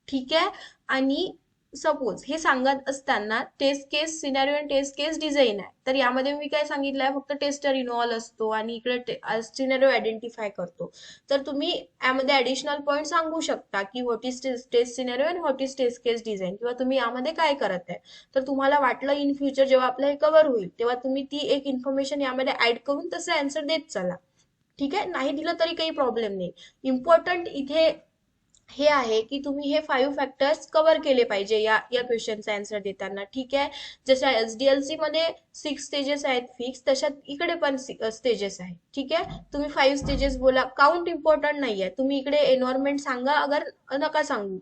ठीक आहे. आणि सपोज हे सांगत असताना टेस्ट केस सिनारिओ आणि टेस्ट केस डिझाईन आहे, तर यामध्ये मी काय सांगितलंय, फक्त टेस्टर इन्व्हॉल्व असतो आणि इकडे सिनारिओ आयडेंटिफाय करतो. तर तुम्ही यामध्ये ऍडिशनल पॉईंट सांगू शकता की व्हॉट इज टेस्ट सिनारिओ आणि what is test case design, किंवा तुम्ही यामध्ये काय करत आहे. तर तुम्हाला वाटलं इन फ्युचर जेव्हा आपलं हे कव्हर होईल तेव्हा तुम्ही ती एक इन्फॉर्मेशन यामध्ये ऍड करून तसं आन्सर देत चला. ठीक आहे. नाही दिलं तरी काही प्रॉब्लेम नाही. इम्पॉर्टंट इथे हे आहे की तुम्ही हे 5 फॅक्टर्स कव्हर केले पाहिजे या या क्वेश्चनचा आन्सर देताना. ठीक आहे. जशा एसडीएलसी मध्ये 6 स्टेजेस आहेत फिक्स, तशात इकडे पण स्टेजेस आहेत. ठीक आहे. तुम्ही 5 स्टेजेस बोला, काउंट इम्पॉर्टंट नाहीये. तुम्ही इकडे एन्व्हायरमेंट सांगा, अगर नका सांगू,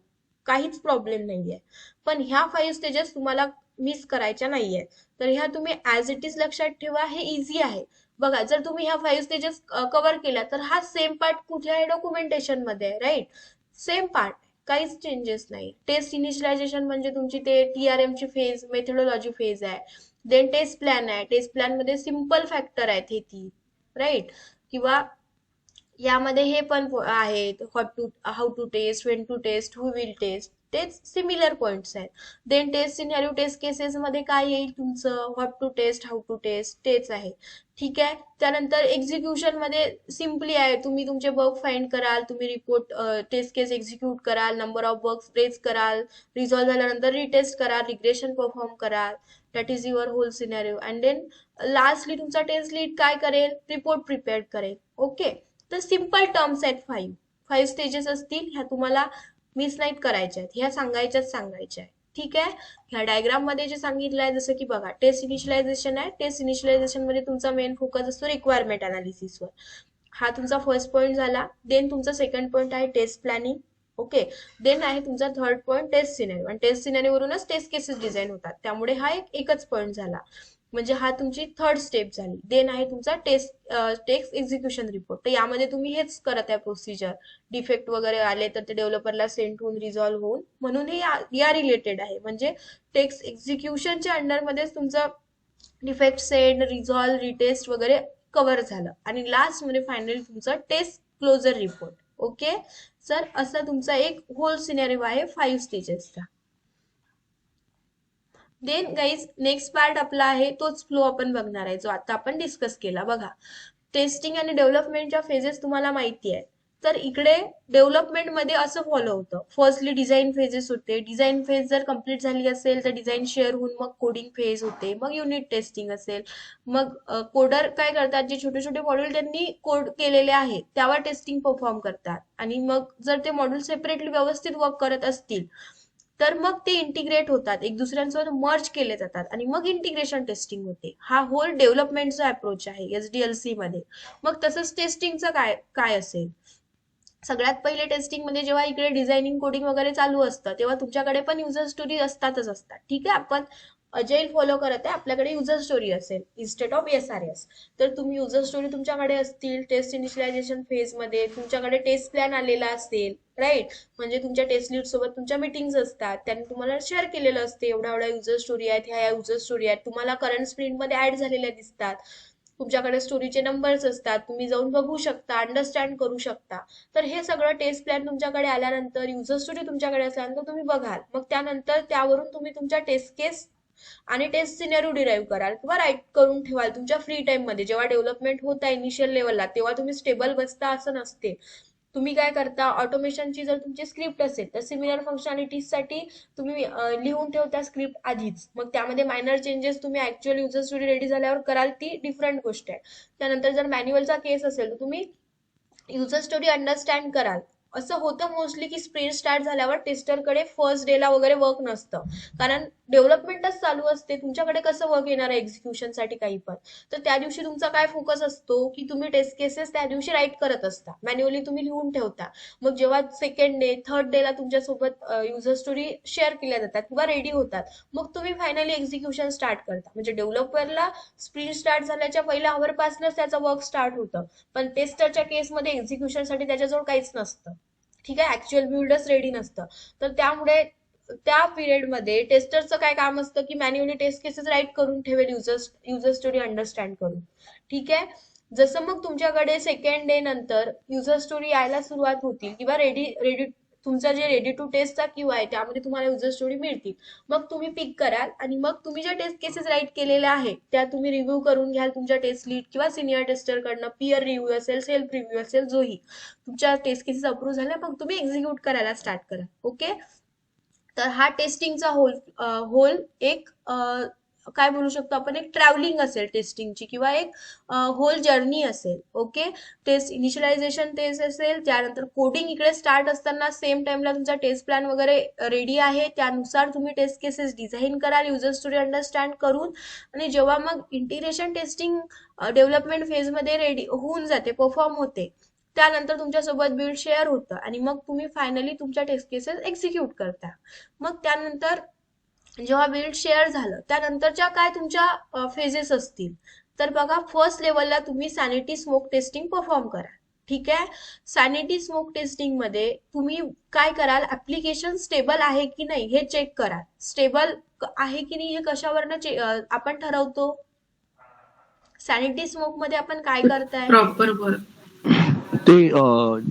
काहीच प्रॉब्लेम नाहीये. पण ह्या 5 स्टेजेस तुम्हाला मिस करायच्या नाहीये. तर ह्या तुम्ही ऍज इट इज लक्षात ठेवा, हे इझी आहे. बघा, जर तुम्ही ह्या 5 स्टेजेस कव्हर केल्या तर हा सेम पार्ट कुठे आहे? डॉक्युमेंटेशन मध्ये आहे, राईट? सेम पार्ट, काहीच चेंजेस नाही. टेस्ट इनिशियलायझेशन म्हणजे तुमची ते टीआरएम ची फेज, मेथोडॉलॉजी फेज आहे. देन टेस्ट प्लॅन आहे. टेस्ट प्लॅन मध्ये सिंपल फॅक्टर आहेत हे 3, राईट? किंवा यामध्ये हे पण आहेत, how to test, when to test, who will test, तेच सिमिलर पॉइंट्स आहेत. Then test scenario test cases मध्ये काय येईल तुमचं? What to test, how to test, तेच आहे. ठीक आहे. त्यानंतर एक्झिक्युशन मध्ये सिम्पली आहे, तुम्ही तुमचे बग फाइंड कराल, तुम्ही रिपोर्ट टेस्ट केस एक्झिक्यूट कराल, नंबर ऑफ बग्स रेज कराल, रिझॉल्व्ह झाल्यानंतर रिटेस्ट कराल, रिग्रेशन परफॉर्म कराल. That is your whole scenario. And then lastly तुमचा टेस्ट लीड काय करेल? रिपोर्ट प्रिपेअर करेल. ओके. तर सिंपल टर्म्स आहेत 5 स्टेजेस असतील, ह्या तुम्हाला मिस नाहीत करायच्या आहेत, ह्या सांगायच्या आहेत. ठीक आहे. ह्या डायग्राम मध्ये जे सांगितलं आहे, जसं की बघा, टेस्ट इनिशियलायझेशन आहे. टेस्ट इनिशियलायझेशन मध्ये तुमचा मेन फोकस असतो रिक्वायरमेंट अनालिसिसवर. हा तुमचा फर्स्ट पॉईंट झाला. देन तुमचा सेकंड पॉईंट आहे टेस्ट प्लॅनिंग. ओके. देन आहे तुमचा थर्ड पॉईंट टेस्ट सिनेरिओ, आणि टेस्ट सिनेरिओ वरूनच टेस्ट केसेस डिझाईन होतात, त्यामुळे हा एकच पॉईंट झाला, म्हणजे हा तुमची थर्ड स्टेप झाली. देन आहे तुमचा टेस्ट एक्झिक्युशन रिपोर्ट. तर यामध्ये तुम्ही हेच करत आहे प्रोसिजर, डिफेक्ट वगैरे आले तर ते डेव्हलपरला सेंड होऊन रिझॉल्व्ह होऊन, म्हणून हे या रिलेटेड आहे. म्हणजे टेक्स्ट एक्झिक्युशनच्या अंडरमध्येच तुमचं डिफेक्ट सेंड, रिझॉल्व्ह, रिटेस्ट वगैरे कव्हर झालं. आणि लास्ट मध्ये फायनली तुमचं test closure report. Okay sir, असा तुमचा एक होल सिनेरिओ आहे 5 स्टेजेसचा. देन गाईज नेक्स्ट पार्ट आपला आहे, तोच फ्लो आपण बघणार आहे जो आता आपण डिस्कस केला. बघा, टेस्टिंग आणि डेव्हलपमेंटच्या फेजेस तुम्हाला माहिती आहे. तर इकडे डेव्हलपमेंट मध्ये असं फॉलो होतं. फर्स्टली डिझाईन फेजेस होते. डिझाईन फेज जर कम्प्लीट झाली असेल तर डिझाईन शेअर होऊन मग कोडिंग फेज होते, मग युनिट टेस्टिंग असेल. मग कोडर काय करतात, जे छोटे छोटे मॉड्यूल त्यांनी कोड केलेले आहेत त्यावर टेस्टिंग परफॉर्म करतात. आणि मग जर ते मॉड्यूल सेपरेटली व्यवस्थित वर्क करत असतील तर मग ते इंटिग्रेट होतात, एक दुसऱ्यांसोबत मर्ज केले जातात, आणि मग इंटिग्रेशन टेस्टिंग होते. हा होल डेव्हलपमेंटचा अप्रोच आहे एसडीएलसी मध्ये. मग तसंच टेस्टिंगचं काय काय असेल? सगळ्यात पहिले टेस्टिंग मध्ये जेव्हा इकडे डिझायनिंग कोडिंग वगैरे चालू असतं तेव्हा तुमच्याकडे पण युजर स्टोरी असतातच असतात. ठीक आहे. आपण अजाईल फॉलो करत आहे, आपल्याकडे युजर स्टोरी असेल इन्स्टेड ऑफ SRS. तर तुम्ही युजर स्टोरी तुमच्याकडे असतील, टेस्ट इनिशियलायझेशन फेज मध्ये तुमच्याकडे टेस्ट प्लॅन आलेला असेल, राईट, म्हणजे तुमच्या टेस्ट लीड सोबत तुमच्या मीटिंग्स असतात, त्यांनी तुम्हाला शेअर केलेलं असते एवढ्या एवढ्या युजर स्टोरी आहेत, ह्या युजर स्टोरी आहेत, तुम्हाला करंट स्प्रिंट मध्ये ऍड झालेल्या दिसतात, तुमच्याकडे स्टोरीचे नंबर्स असतात, तुम्ही जाऊन बघू शकता, अंडरस्टँड करू शकता. तर हे सगळं टेस्ट प्लॅन तुमच्याकडे आल्यानंतर, युजर स्टोरी तुमच्याकडे असल्यानंतर तुम्ही बघाल, मग त्यानंतर त्यावरून तुम्ही तुमच्या टेस्ट केस आणि टेस्ट सिनेरिओ डिराईव्ह कराल किंवा राईट करून ठेवाल तुमच्या फ्री टाइम मध्ये. जेव्हा डेव्हलपमेंट होत आहे इनिशियल लेवलला, तेव्हा तुम्ही स्टेबल बसता असं नसते. तुम्ही काय करता, ऑटोमेशनची जर तुमची स्क्रिप्ट असेल तर सिमिलर फंक्शनॅलिटीज साठी तुम्ही लिहून ठेवता स्क्रिप्ट आधीच, मग त्यामध्ये मायनर चेंजेस तुम्ही ऍक्च्युअल युजर स्टोरी रेडी झाल्यावर कराल, ती डिफरंट गोष्ट आहे. त्यानंतर जर मॅन्युअलचा केस असेल तर तुम्ही युजर स्टोरी अंडरस्टँड कराल. असं होतं मोस्टली की स्प्रिंट स्टार्ट झाल्यावर टेस्टरकडे फर्स्ट डेला वगैरे वर्क नसतं, कारण डेव्हलपमेंटच चालू असते, तुमच्याकडे कसं वर्क येणार आहे एक्झिक्युशनसाठी काही पण. तर त्या दिवशी तुमचा काय फोकस असतो की तुम्ही टेस्ट केसेस त्या दिवशी राईट करत असता, मॅन्युअली तुम्ही लिहून ठेवता. मग जेव्हा सेकंड डे थर्ड डेला तुमच्यासोबत युजर स्टोरी शेअर केल्या जातात किंवा रेडी होतात, मग तुम्ही फायनली एक्झिक्युशन स्टार्ट करता. म्हणजे डेव्हलपरला स्प्रिंट स्टार्ट झाल्याच्या पहिल्या हवरपासूनच त्याचं वर्क स्टार्ट होतं, पण टेस्टरच्या केसमध्ये एक्झिक्युशनसाठी त्याच्याजवळ काहीच नसतं. ठीक आहे, ऍक्च्युअल बिल्डच रेडी नसतं. तर त्यामुळे त्या पिरियड मध्ये टेस्टरचं काय काम असतं की मॅन्युअली टेस्ट केसेस राईट करून ठेवेल युजर स्टोरी अंडरस्टँड करून. ठीक आहे, जसं मग तुमच्याकडे सेकंड डे नंतर युजर स्टोरी यायला सुरुवात होतील किंवा रेडी रेडी तुमचा जे रेडी टू टेस्टचा क्यू आहे त्यामध्ये तुम्हाला युजर स्टोरी मिळतील, मग तुम्ही पिक कराल आणि मग तुम्ही ज्या टेस्ट केसेस राईट केलेल्या आहेत त्या तुम्ही रिव्ह्यू करून घ्याल तुमच्या टेस्ट लीड किंवा सिनियर टेस्टर कडनं, पीअर रिव्ह्यू असेल, सेल्फ रिव्ह्यू असेल, जोही तुमच्या टेस्ट केसेस अप्रूव्ह झाल्या मग तुम्ही एक्झिक्यूट करायला स्टार्ट करा. ओके, तर हा टेस्टिंगचा होल एक काय बोलू शकतो आपण, एक ट्रॅव्हलिंग असेल टेस्टिंगची किंवा एक होल जर्नी असेल. ओके, टेस्ट इनिशियलायझेशन टेस्ट असेल, त्यानंतर कोडिंग इकडे स्टार्ट असताना सेम टाइमला तुमचा टेस्ट प्लॅन वगैरे रेडी आहे, त्यानुसार तुम्ही टेस्ट केसेस डिझाईन कराल युजर स्टोरी अंडरस्टँड करून. आणि जेव्हा मग इंटिग्रेशन टेस्टिंग डेव्हलपमेंट फेजमध्ये रेडी होऊन जाते, परफॉर्म होते, त्यानंतर तुमच्यासोबत बिल्ड शेअर होतं आणि मग तुम्ही फायनली तुमच्या टेस्ट केसेस एक्झिक्यूट करता. मग त्यानंतर जेव्हा बिल्ड शेअर झालं त्यानंतरच्या काय तुमच्या फेजेस असतील, तर बघा फर्स्ट लेवलला तुम्ही सॅनिटी स्मोक टेस्टिंग परफॉर्म करा. ठीक आहे, सॅनिटी स्मोक टेस्टिंग मध्ये तुम्ही काय कराल, ऍप्लिकेशन स्टेबल आहे की नाही हे चेक कराल. स्टेबल आहे की नाही हे कशावरनं आपण ठरवतो, सॅनिटी स्मोक मध्ये आपण काय करताय, प्रॉपर वर्क. ते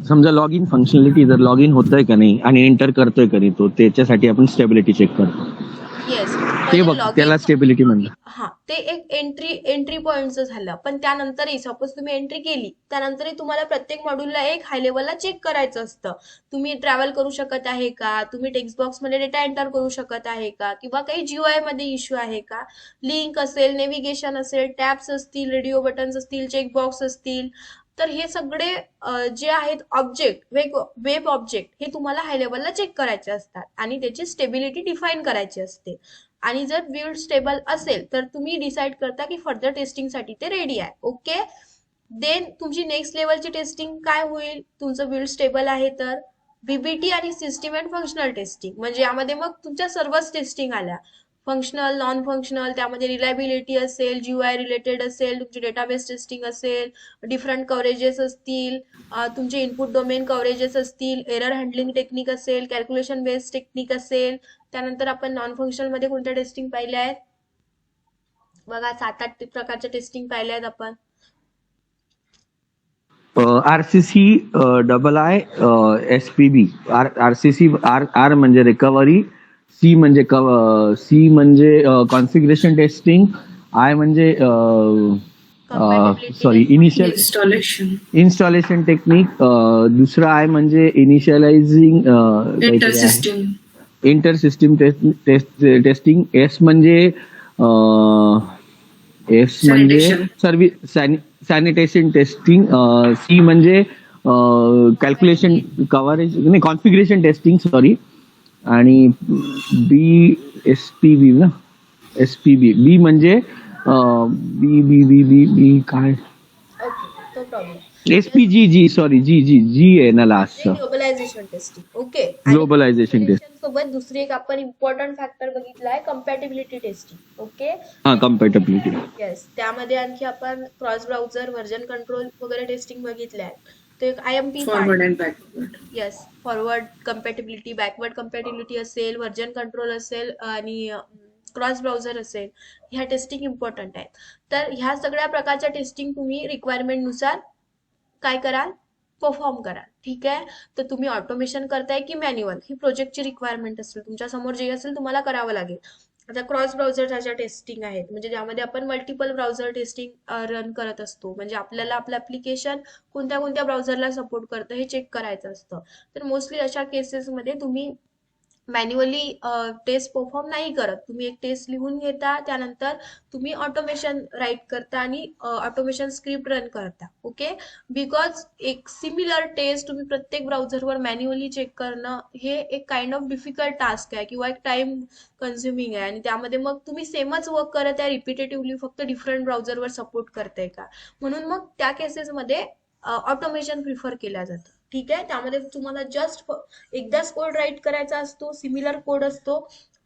समजा लॉग इन फंक्शनॅलिटी जर लॉग इन होतंय का नाही आणि एंटर करतोय का नाही तो, त्याच्यासाठी आपण स्टेबिलिटी चेक करतो. येस, ते म्हणजे बघ त्याला स्टेबिलिटी म्हणतात. हा, ते एक एंट्री पॉइंटचं झालं. पण त्यानंतरही सपोज तुम्ही एंट्री केली त्यानंतरही तुम्हाला प्रत्येक मॉड्यूलला एक हाय लेवलला चेक करायचं असतं, तुम्ही ट्रॅव्हल करू शकत आहे का, तुम्ही टेक्स्ट बॉक्स मध्ये डेटा एंटर करू शकत आहे का, किंवा काही जीओआय मध्ये इश्यू आहे का, लिंक असेल, नेव्हिगेशन असेल, टॅब्स असतील, रेडिओ बटन्स असतील, चेकबॉक्स असतील. तर हे सगळे जे आहेत ऑब्जेक्ट, वेब ऑब्जेक्ट, हे तुम्हाला हाय लेवलला चेक करायचे असतात आणि त्याची स्टेबिलिटी डिफाईन करायची असते. आणि जर बिल्ड स्टेबल असेल तर तुम्ही डिसाईड करता की फर्दर टेस्टिंगसाठी ते रेडी आहे. ओके, देन तुमची नेक्स्ट लेवलची टेस्टिंग काय होईल, तुमचं बिल्ड स्टेबल आहे तर बीबीटी आणि सिस्टीम अँड फंक्शनल टेस्टिंग, म्हणजे यामध्ये मग तुमच्या सर्वच टेस्टिंग आल्या, फंक्शनल, नॉन फंक्शनल, त्यामध्ये रिलायबिलिटी असेल, जीयूआय रिलेटेड असेल, तुमची डेटाबेस टेस्टिंग असेल, डिफरंट कव्हरेजेस असतील, तुमचे इनपुट डोमेन कव्हरेजेस असतील, एरर हँडलिंग टेक्निक असेल, कॅल्क्युलेशन बेस्ड टेक्निक असेल. त्यानंतर आपण नॉन फंक्शनल मध्ये कोणत्या टेस्टिंग पाहिल्या आहेत बघा, 7-8 प्रकारच्या टेस्टिंग पाहिल्या आहेत आपण. RCC, double I, SPB. RCC, R म्हणजे रिकव्हरी, सी म्हणजे कॉन्फिगरेशन टेस्टिंग, आय म्हणजे सॉरी इन्स्टॉलेशन टेक्निक, दुसरा आय म्हणजे initializing inter system testing, S म्हणजे सॅनिटेशन टेस्टिंग, सी म्हणजे कॅल्क्युलेशन कव्हरेज नाही कॉन्फिगरेशन टेस्टिंग सॉरी, आणि बी एसपीबी ना, एसपीबी, बी म्हणजे बी बी बी बी बी काय, ओके, तो प्रॉब्लेम. SPGG, सॉरी, जी जी जी आहे ना लास्टचं, ग्लोबलायझेशन टेस्टिंग. ओके. आणि ग्लोबलायझेशन टेस्ट. ग्लोबलायझेशन सोबत दुसरी एक आपण इम्पॉर्टंट फॅक्टर बघितला आहे, कम्पॅटिबिलिटी टेस्टिंग. ओके. हा, कम्पॅटेबिलिटी. येस, त्यामध्ये आणखी आपण क्रॉस ब्राउझर, व्हर्जन कंट्रोल वगैरे टेस्टिंग बघितले आहे. तो एक IMP part. Forward and backward. Yes, forward compatibility, backward compatibility असेल, व्हर्जन कंट्रोल असेल आणि क्रॉस ब्राउझर असेल, ह्या टेस्टिंग इम्पॉर्टंट आहेत. तर ह्या सगळ्या प्रकारच्या टेस्टिंग तुम्ही रिक्वायरमेंटनुसार काय कराल, परफॉर्म कराल. ठीक आहे. तर तुम्ही ऑटोमेशन करताय की मॅन्युअल, ही प्रोजेक्टची रिक्वायरमेंट असेल, तुमच्या समोर जे असेल तुम्हाला करावं लागेल. आता क्रॉस ब्राउझरच्या ज्या टेस्टिंग आहेत, म्हणजे ज्यामध्ये आपण मल्टिपल ब्राउझर टेस्टिंग रन करत असतो, म्हणजे आपल्याला आपलं ऍप्लिकेशन कोणत्या कोणत्या ब्राउझरला सपोर्ट करतं हे चेक करायचं असतं. तर मोस्टली अशा केसेसमध्ये तुम्ही मॅन्युअली टेस्ट परफॉर्म नाही करत. तुम्ही एक टेस्ट लिहून घेता, त्यानंतर तुम्ही ऑटोमेशन राईट करता आणि ऑटोमेशन स्क्रिप्ट रन करता. ओके. बिकॉज एक सिमिलर टेस्ट तुम्ही प्रत्येक ब्राउझरवर मॅन्युअली चेक करणं हे एक काइंड ऑफ डिफिकल्ट टास्क आहे किंवा एक टाइम कन्झ्युमिंग आहे, आणि त्यामध्ये मग तुम्ही सेमच वर्क करत आहे रिपिटेटिव्हली, फक्त डिफरंट ब्राउझरवर सपोर्ट करताय का, म्हणून मग त्या केसेसमध्ये ऑटोमेशन प्रिफर केल्या जातं. ठीक आहे. त्यामध्ये तुम्हाला जस्ट एकदाच कोड राईट करायचा असतो, सिमिलर कोड असतो.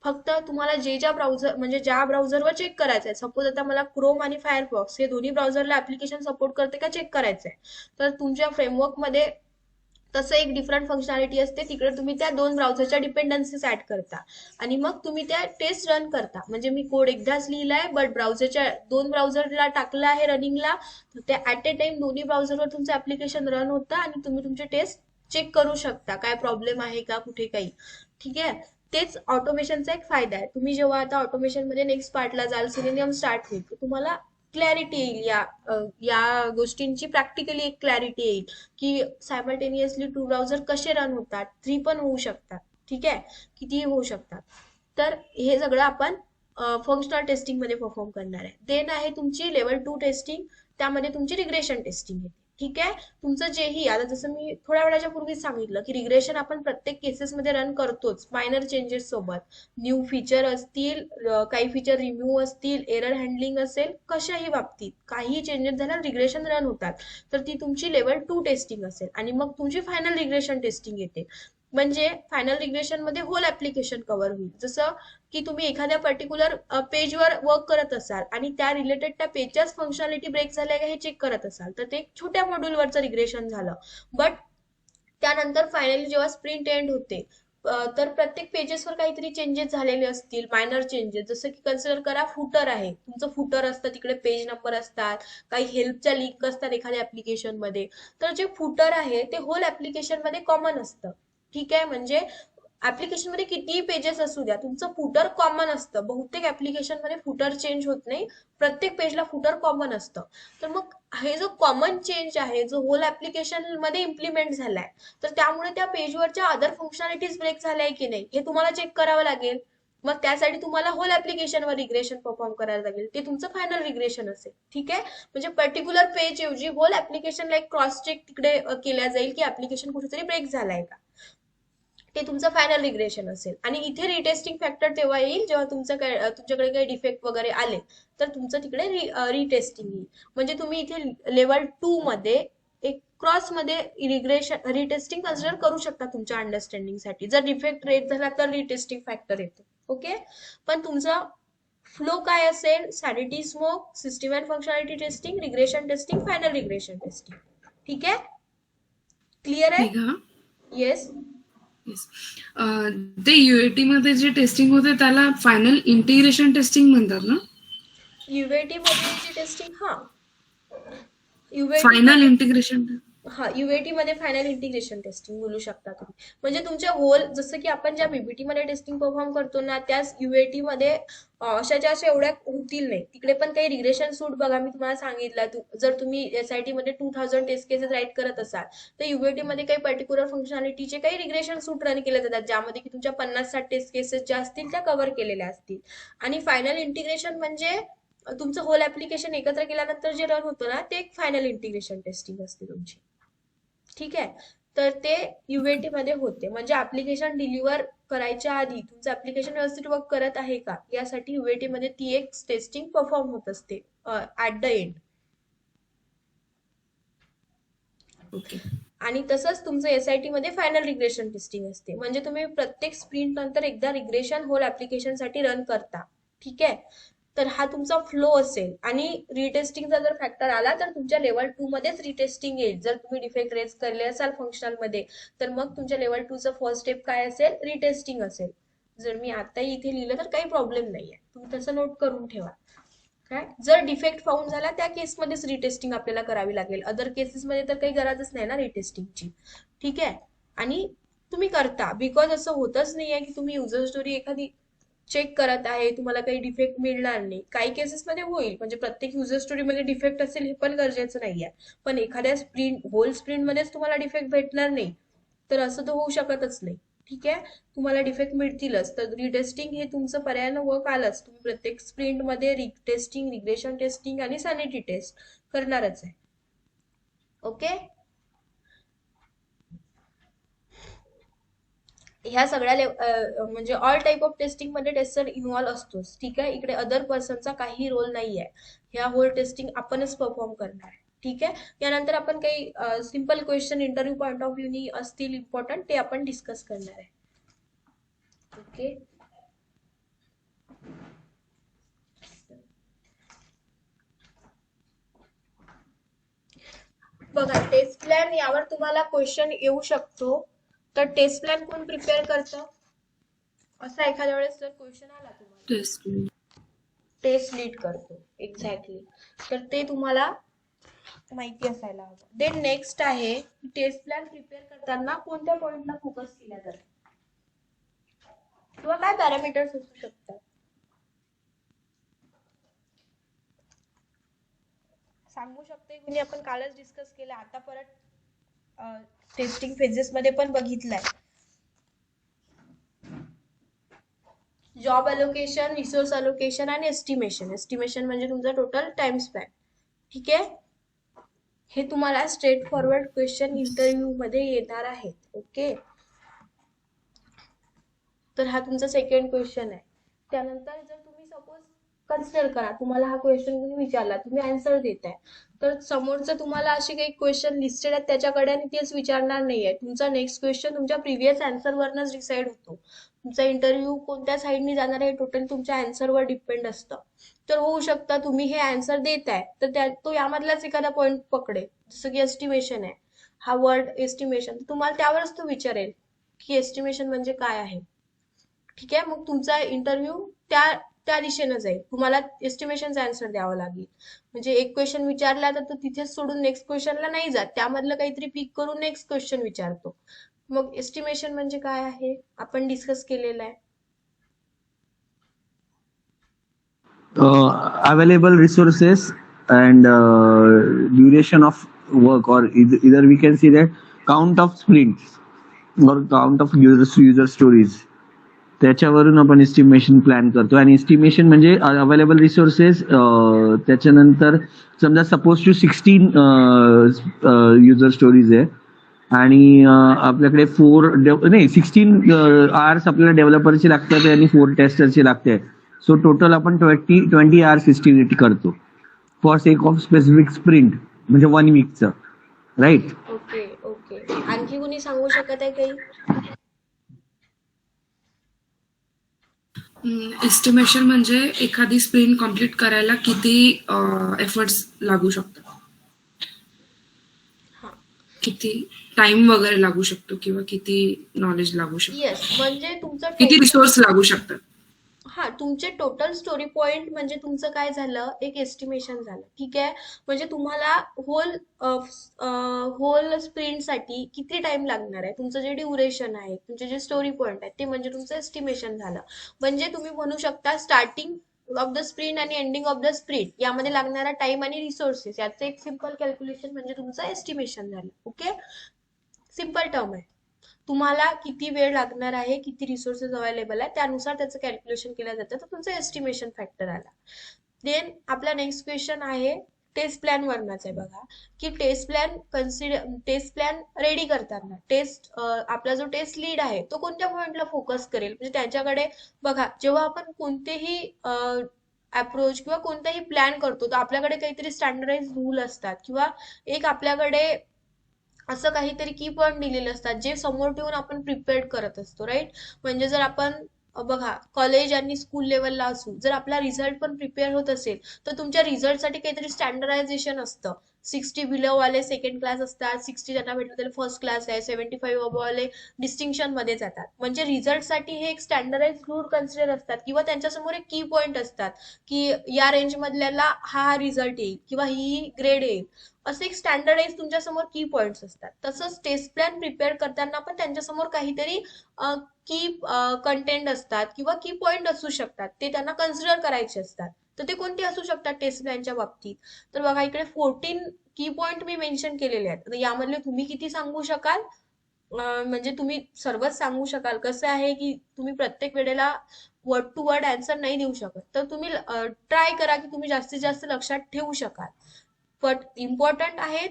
फक्त तुम्हाला ज्या ब्राउझर, म्हणजे ज्या ब्राउझरवर चेक करायचं आहे, सपोज आता मला क्रोम आणि फायरफॉक्स हे दोन्ही ब्राउझरला ऍप्लिकेशन सपोर्ट करते का चेक करायचं आहे, तर तुमच्या फ्रेमवर्कमध्ये तसं एक डिफरंट फंक्शनॅलिटी असते, तिकडे तुम्ही त्या दोन ब्राउझरच्या डिपेंडन्सीज ऍड करता आणि मग तुम्ही त्या टेस्ट रन करता. म्हणजे मी कोड एकदाच लिहिलाय, बट ब्राउझरच्या दोन ब्राउझरला टाकला आहे रनिंगला, तर ते ऍट ए टाइम दोन्ही ब्राउझरवर तुमचं ऍप्लिकेशन रन होतं आणि तुम्ही तुमचे टेस्ट चेक करू शकता, काय प्रॉब्लेम आहे का कुठे काही. ठीक आहे. तेच ऑटोमेशनचा एक फायदा आहे. तुम्ही जेव्हा आता ऑटोमेशन मध्ये नेक्स्ट पार्टला जाल, सिलेनियम स्टार्ट होईल, तुम्हाला क्लॅरिटी येईल या गोष्टींची, प्रॅक्टिकली एक क्लॅरिटी येईल की सायमल्टेनियसली 2 ब्राउझर कसे रन होतात, 3 पण होऊ शकतात. ठीक आहे. कितीही होऊ शकतात. तर हे सगळं आपण फंक्शनल टेस्टिंग मध्ये परफॉर्म करणार आहे. देन आहे तुमची लेवल 2 टेस्टिंग, त्यामध्ये तुमची रिग्रेशन टेस्टिंग आहे. ठीक आहे. तुमचं जेही, आता जसं मी थोड्या वेळाच्या पूर्वीच सांगितलं की रिग्रेशन आपण प्रत्येक केसेसमध्ये रन करतोच, मायनर चेंजेस सोबत. न्यू फीचर असतील, काही फीचर रिम्यूव्ह असतील, एरर हँडलिंग असेल, कशाही बाबतीत काही चेंजेस झाल्यावर रिग्रेशन रन होतात. तर ती तुमची लेवल 2 टेस्टिंग असेल. आणि मग तुमची फायनल रिग्रेशन टेस्टिंग येते, म्हणजे फायनल रिग्रेशन मध्ये होल ऍप्लिकेशन कव्हर होईल. जसं की तुम्ही एखाद्या पर्टिक्युलर पेजवर वर्क करत असाल आणि त्या रिलेटेड त्या पेजच्याच फंक्शनॅलिटी ब्रेक झाल्या का हे चेक करत असाल, तर ते एक छोट्या मॉड्यूलवरचं रिग्रेशन झालं. बट त्यानंतर फायनली जेव्हा स्प्रिंट एंड होते, तर प्रत्येक पेजेसवर काहीतरी चेंजेस झालेले असतील, मायनर चेंजेस. जसं की कन्सिडर करा फुटर आहे, तुमचं फुटर असतं, तिकडे पेज नंबर असतात, काही हेल्पच्या लिंक असतात एखाद्या ऍप्लिकेशन मध्ये. तर जे फुटर आहे ते होल ऍप्लिकेशन मध्ये कॉमन असतं. ठीक आहे. म्हणजे ऍप्लिकेशन मध्ये कितीही पेजेस असू द्या, तुमचं फुटर कॉमन असतं. बहुतेक ऍप्लिकेशन मध्ये फुटर चेंज होत नाही, प्रत्येक पेजला फुटर कॉमन असतं. तर मग हे जो कॉमन चेंज आहे, जो होल ऍप्लिकेशन मध्ये इम्प्लिमेंट झालाय, तर त्यामुळे त्या पेजवरच्या अदर फंक्शनॅलिटीज ब्रेक झाल्या की नाही हे तुम्हाला चेक करावं लागेल. मग त्यासाठी तुम्हाला होल ऍप्लिकेशनवर रिग्रेशन परफॉर्म करायला लागेल, ते तुमचं फायनल रिग्रेशन असेल. ठीक आहे. म्हणजे पर्टिक्युलर पेज ऐवजी होल ऍप्लिकेशनला एक क्रॉस चेक तिकडे केल्या जाईल की ऍप्लिकेशन कुठेतरी ब्रेक झालाय का, ते तुमचं फायनल रिग्रेशन असेल. आणि इथे रिटेस्टिंग फॅक्टर तेव्हा येईल जेव्हा तुमच्याकडे काही डिफेक्ट वगैरे आले, तर तुमचं तिकडे रिटेस्टिंग येईल. म्हणजे तुम्ही इथे लेवल 2 मध्ये एक क्रॉस मध्ये रिग्रेशन रिटेस्टिंग कन्सिडर करू शकता तुमच्या अंडरस्टँडिंग साठी. जर डिफेक्ट रेट झाला तर रिटेस्टिंग फॅक्टर येतो. ओके. पण तुमचा फ्लो काय असेल, sanity smoke, system and functionality testing, regression testing, final regression testing. ठीक आहे. क्लिअर आहे. ठीक आहे. येस. येस. ते युएटी मध्ये जे टेस्टिंग होते त्याला फायनल इंटिग्रेशन टेस्टिंग म्हणतात ना? युएटी मध्ये टेस्टिंग, हा युएटी फायनल इंटिग्रेशन. युएटी मध्ये फायनल इंटिग्रेशन टेस्टिंग बोलू शकता तुम्ही. म्हणजे तुमच्या होल, जसं की आपण ज्या बीबीटी मध्ये टेस्टिंग परफॉर्म करतो ना, त्याच युएटी मध्ये अशाच्या अशा एवढ्या होतील नाही. तिकडे पण काही रिग्रेशन सूट बघा, मी तुम्हाला सांगितलं, जर तुम्ही एसआयटी मध्ये 2000 टेस्ट केसेस राईट करत असाल, तर युएटी मध्ये काही पर्टिक्युलर फंक्शनॅलिटीचे काही रिग्रेशन सूट रन केले जातात, ज्यामध्ये की तुमच्या 50-60 टेस्ट केसेस ज्या असतील त्या कव्हर केलेल्या असतील. आणि फायनल इंटिग्रेशन म्हणजे तुमचं होल ऍप्लिकेशन एकत्र केल्यानंतर जे रन होतं ना, ते एक फायनल इंटिग्रेशन टेस्टिंग असते तुमची. ठीक आहे. तर ते युएटी मध्ये होते, म्हणजे ऍप्लिकेशन डिलिव्हर करायच्या आधी तुमचं ऍप्लिकेशन व्यवस्थित वर्क करत आहे का यासाठी युएटी मध्ये ती एक टेस्टिंग परफॉर्म होत असते ऍट द एंड. ओके. आणि तसंच तुमचं SIT मध्ये फायनल रिग्रेशन टेस्टिंग असते. म्हणजे तुम्ही प्रत्येक स्प्रिंट नंतर एकदा रिग्रेशन होल ऍप्लिकेशनसाठी रन करता. ठीक आहे. तर हा तुमचा फ्लो असेल आणि रिटेस्टिंगचा जर फॅक्टर आला तर तुमच्या लेवल 2 मध्येच रिटेस्टिंग येईल. जर तुम्ही डिफेक्ट रेज केले असाल फंक्शनल मध्ये तर मग तुमच्या लेवल 2 चं फर्स्ट स्टेप काय असेल, रिटेस्टिंग असेल. जर मी आताही इथे लिहिलं तर काही प्रॉब्लेम नाहीये, तुम्ही तसं नोट करून ठेवा. काय जर डिफेक्ट फाउंड झाला त्या केसमध्येच रिटेस्टिंग आपल्याला करावी लागेल, अदर केसेसमध्ये तर काही गरजच नाही ना रिटेस्टिंगची. ठीक आहे. आणि तुम्ही करता बिकॉज असं होतच नाहीये की तुम्ही युजर स्टोरी एखादी चेक करत आहे, तुम्हाला काही डिफेक्ट मिळणार नाही. काही केसेसमध्ये होईल, म्हणजे प्रत्येक युजर स्टोरीमध्ये डिफेक्ट असेल हे पण गरजेचं नाहीये. पण एखाद्या होल स्प्रिंटमध्येच तुम्हाला डिफेक्ट भेटणार नाही तर असं तर होऊ शकतच नाही. ठीक आहे. तुम्हाला डिफेक्ट मिळतीलच, तर रिटेस्टिंग हे तुमचं पर्यायानं वर्क आलंच. तुम्ही प्रत्येक स्प्रिंटमध्ये रिटेस्टिंग, रिग्रेशन टेस्टिंग आणि सॅनिटी टेस्ट करणारच आहे. ओके. ह्या सगळ्या म्हणजे ऑल टाईप ऑफ टेस्टिंग मध्ये टेस्टर इन्व्हॉल्व असतोच. ठीक आहे. इकडे अदर पर्सनचा काही रोल नाहीये. ह्या होल टेस्टिंग आपणच परफॉर्म करणार आहे. ठीक आहे. यानंतर आपण काही simple question interview point of व्ह्यूनी असतील इम्पॉर्टंट ते आपण डिस्कस करणार आहे. ओके. बघा टेस्ट प्लॅन यावर तुम्हाला क्वेश्चन येऊ शकतो. तर टेस्ट प्लॅन कोण प्रिपेअर करतं, असा एखाद्या वेळेस जर क्वेश्चन आला तुम्हाला, टेस्ट. टेस्ट लीड करतो. एक्झॅक्टली. तर ते तुम्हाला माहिती असायला हवं. देन नेक्स्ट आहे टेस्ट प्लॅन प्रिपेअर करताना कोणत्या पॉइंटला फोकस केला जातो किंवा काय पॅरामीटर्स असू शकतात. सांगू शकते म्हणजे आपण कालच डिस्कस केलं, आता परत टेस्टिंग फेजेस मध्ये पण बघितलंय. जॉब अलोकेशन, रिसोर्स अलोकेशन आणि एस्टिमेशन. एस्टिमेशन म्हणजे तुमचा टोटल टाइम स्पॅन. ठीक आहे. हे तुम्हाला स्ट्रेट फॉरवर्ड क्वेश्चन इंटरव्ह्यू मध्ये येणार आहेत. ओके. तर हा तुमचा सेकंड क्वेश्चन आहे. त्यानंतर जर तुम्ही सपोज कन्सिडर करा तुम्हाला हा क्वेश्चन कोणी विचारला, तुम्ही आन्सर देताय, तर समोरचं तुम्हाला असे काही क्वेश्चन लिस्टेड आहेत त्याच्याकडे आणि तेच विचारणार नाहीये. तुमचा नेक्स्ट क्वेश्चन तुमच्या प्रिव्हियस आन्सर वरनच डिसाईड होतो. तुमचा इंटरव्ह्यू कोणत्या साईडनी जाणार आहे टोटल तुमच्या आन्सरवर डिपेंड असतं. तर होऊ शकतं तुम्ही हे आन्सर देताय तर तो यामधलाच एखादा पॉईंट पकडेल, जसं की एस्टिमेशन आहे, हा वर्ड एस्टिमेशन, तुम्हाला त्यावरच तो विचारेल की एस्टिमेशन म्हणजे काय आहे. ठीक आहे. मग तुमचा इंटरव्ह्यू त्या त्या दिशेनं जाईल, तुम्हाला एस्टिमेशनचा आन्सर द्यावा लागेल. म्हणजे एक क्वेश्चन विचारला तर तो तिथेच सोडून नेक्स्ट क्वेश्चनला नाही जात, त्यामधलं काहीतरी पिक करून नेक्स्ट क्वेश्चन विचारतो. मग एस्टिमेशन म्हणजे काय आहे आपण डिस्कस केलेलं आहे. Available resources and duration of work, or either we can see that count of sprints or count of user stories. त्याच्यावरून आपण एस्टिमेशन प्लॅन करतो. आणि एस्टिमेशन म्हणजे अवेलेबल रिसोर्सेस, त्याच्यानंतर समजा सपोज टू 16 युजर स्टोरीज आहे आणि आपल्याकडे 16 आवर्स आपल्याला डेव्हलपरचे लागतात आणि 4 टेस्टरचे लागतात. सो टोटल आपण 20 आवर्स एस्टिमेट करतो for sake of specific sprint, म्हणजे 1 वीकचं. राईट. ओके. ओके. आणखी कोणी सांगू शकत आहे काही. एस्टिमेशन म्हणजे एखादी स्प्रिंट कम्प्लीट करायला किती एफर्ट्स लागू शकतात, हा. किती टाइम वगैरे लागू शकतो किंवा किती नॉलेज लागू शकतं, येस. म्हणजे तुमचं किती रिसोर्स लागू शकतात. हा तुमचे टोटल स्टोरी पॉइंट म्हणजे तुमचं काय झालं, एक एस्टिमेशन झालं. ठीक आहे. म्हणजे तुम्हाला होल स्प्रिंटसाठी किती टाइम लागणार आहे, तुमचं जे ड्युरेशन आहे, तुमचे जे स्टोरी पॉइंट आहे ते म्हणजे तुमचं एस्टिमेशन झालं. म्हणजे तुम्ही म्हणू शकता स्टार्टिंग ऑफ द स्प्रिंट आणि एंडिंग ऑफ द स्प्रिंट यामध्ये लागणारा टाइम आणि रिसोर्सेस याचं एक सिंपल कॅल्क्युलेशन म्हणजे तुमचं एस्टिमेशन झालं. ओके. सिंपल टर्म आहे. तुम्हाला किती वेळ लागणार आहे, किती रिसोर्सेस अवेलेबल आहे त्यानुसार त्याचं कॅल्क्युलेशन केलं जातं, तर तुमचं एस्टिमेशन फॅक्टर आला. देन आपला नेक्स्ट क्वेश्चन आहे टेस्ट प्लॅन वरनाच आहे. बघा की टेस्ट प्लॅन रेडी करताना आपला जो टेस्ट लीड आहे तो कोणत्या पॉइंटला फोकस करेल, म्हणजे त्याच्याकडे बघा जेव्हा आपण कोणतेही अप्रोच किंवा कोणताही प्लॅन करतो तर आपल्याकडे काहीतरी स्टँडर्डाइज रूल असतात किंवा एक आपल्याकडे असं काहीतरी की पॉइंट दिलेले असतात जे समोर ठेवून आपण प्रिपेअर करत असतो, राईट. म्हणजे जर आपण बघा कॉलेज आणि स्कूल लेवलला असू, जर आपला रिझल्ट पण प्रिपेअर होत असेल तर तुमच्या रिझल्टसाठी काहीतरी स्टँडर्डायझेशन असतं. 60 बिलो वाले सेकंड क्लास असतात, 60 ज्यांना भेटलं त्याला फर्स्ट क्लास आहे, 75 अबो वाले डिस्टिंक्शन मध्ये जातात. म्हणजे रिझल्टसाठी हे एक स्टँडर्डाइज रूल कन्सिडर असतात किंवा त्यांच्यासमोर एक की पॉइंट असतात की या रेंज मधल्याला हा रिझल्ट येईल किंवा ही ग्रेड येईल. असे एक स्टँडर्डाइज तुमच्या समोर की पॉइंट्स असतात. तसंच टेस्ट प्लॅन प्रिपेअर करताना पण त्यांच्यासमोर काहीतरी की कंटेंट असतात किंवा की पॉइंट असू शकतात, ते त्यांना कन्सिडर करायचे असतात. तर ते कोणते असू शकतात टेस्ट प्लॅनच्या बाबतीत? तर बघा इकडे 14 की पॉइंट मी मेन्शन केलेले आहेत. तर यामधले तुम्ही किती सांगू शकाल? म्हणजे तुम्ही सर्वच सांगू शकाल. कसं आहे की तुम्ही प्रत्येक वेळेला वर्ड टू वर्ड आन्सर नाही देऊ शकत, तर तुम्ही ट्राय करा की तुम्ही जास्तीत जास्त लक्षात ठेवू शकाल. पण इम्पॉर्टंट आहे,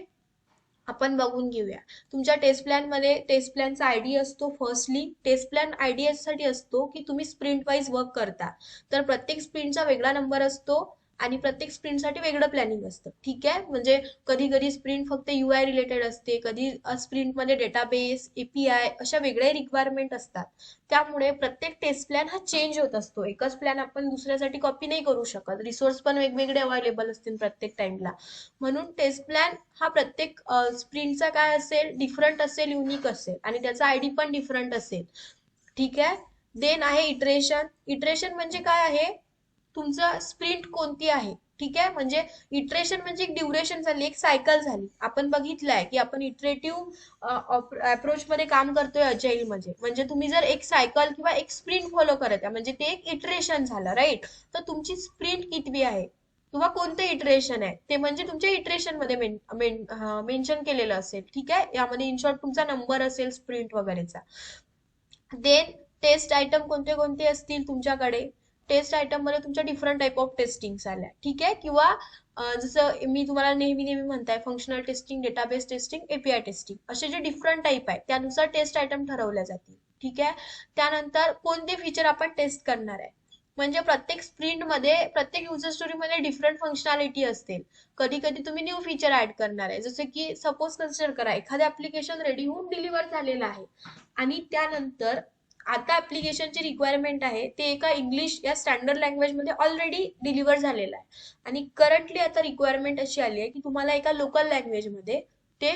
आपण बघून घेऊया. तुमच्या टेस्ट प्लॅन मध्ये टेस्ट प्लॅनचा आयडी असतो. फर्स्टली टेस्ट प्लॅन आयडी यासाठी असतो की तुम्ही स्प्रिंट वाईज वर्क करता, तर प्रत्येक स्प्रिंटचा वेगळा नंबर असतो आणि प्रत्येक स्प्रिंटसाठी वेगळं प्लॅनिंग असतं. ठीक आहे. म्हणजे कधी कधी स्प्रिंट फक्त UI रिलेटेड असते, कधी स्प्रिंट मध्ये डेटाबेस API अशा वेगळ्या रिक्वायरमेंट असतात. त्यामुळे प्रत्येक टेस्ट प्लॅन हा चेंज होत असतो. एकच प्लॅन आपण दुसऱ्यासाठी कॉपी नाही करू शकत. रिसोर्स पण वेगवेगळे अवेलेबल असतील प्रत्येक टाइमला. म्हणून टेस्ट प्लॅन हा प्रत्येक स्प्रिंटचा काय असेल, डिफरंट असेल, युनिक असेल आणि त्याचा आयडी पण डिफरंट असेल. ठीक आहे. देन आहे इटरेशन. इटरेशन म्हणजे काय आहे, तुमचं स्प्रिंट कोणती आहे. ठीक आहे. म्हणजे इटरेशन म्हणजे एक ड्युरेशन झाली, एक सायकल झाली. आपण बघितलंय की आपण इटरेटिव्ह अप्रोच मध्ये काम करतोय अजाईल मध्ये. म्हणजे तुम्ही जर एक सायकल किंवा एक स्प्रिंट फॉलो करत आहे म्हणजे ते एक इटरेशन झालं, राईट. तर तुमची स्प्रिंट कितवी आहे किंवा कोणतं इटरेशन आहे ते म्हणजे तुमच्या इटरेशन मध्ये मेन्शन केलेलं असेल. ठीक आहे. यामध्ये इन शॉर्ट तुमचा नंबर असेल स्प्रिंट वगैरेचा. देन टेस्ट आयटम कोणते कोणते असतील तुमच्याकडे. टेस्ट आयटम मध्ये तुमच्या डिफरंट टाइप ऑफ टेस्टिंग आल्या. ठीक आहे. किंवा जसं मी तुम्हाला नेहमी नेहमी म्हणताय, functional testing, database testing, API testing, असे जे डिफरंट टाइप आहेत त्यानुसार टेस्ट आयटम ठरवल्या जातील. ठीक आहे. त्यानंतर कोणते फीचर आपण टेस्ट करणार आहे, म्हणजे प्रत्येक स्प्रिंट मध्ये प्रत्येक युजर स्टोरी मध्ये डिफरंट फंक्शनॅलिटी असते. कधी कधी तुम्ही न्यू फीचर ऍड करणार आहे, जसं की सपोज कन्सिडर करा एखादं ऍप्लिकेशन रेडी होऊन डिलिव्हर झालेलं आहे आणि त्यानंतर आता ऍप्लिकेशनची रिक्वायरमेंट आहे ते एका इंग्लिश या स्टँडर्ड लँग्वेज मध्ये ऑलरेडी डिलिव्हर झालेलं आहे आणि करंटली आता रिक्वायरमेंट अशी आली आहे की तुम्हाला एका लोकल लँग्वेज मध्ये ते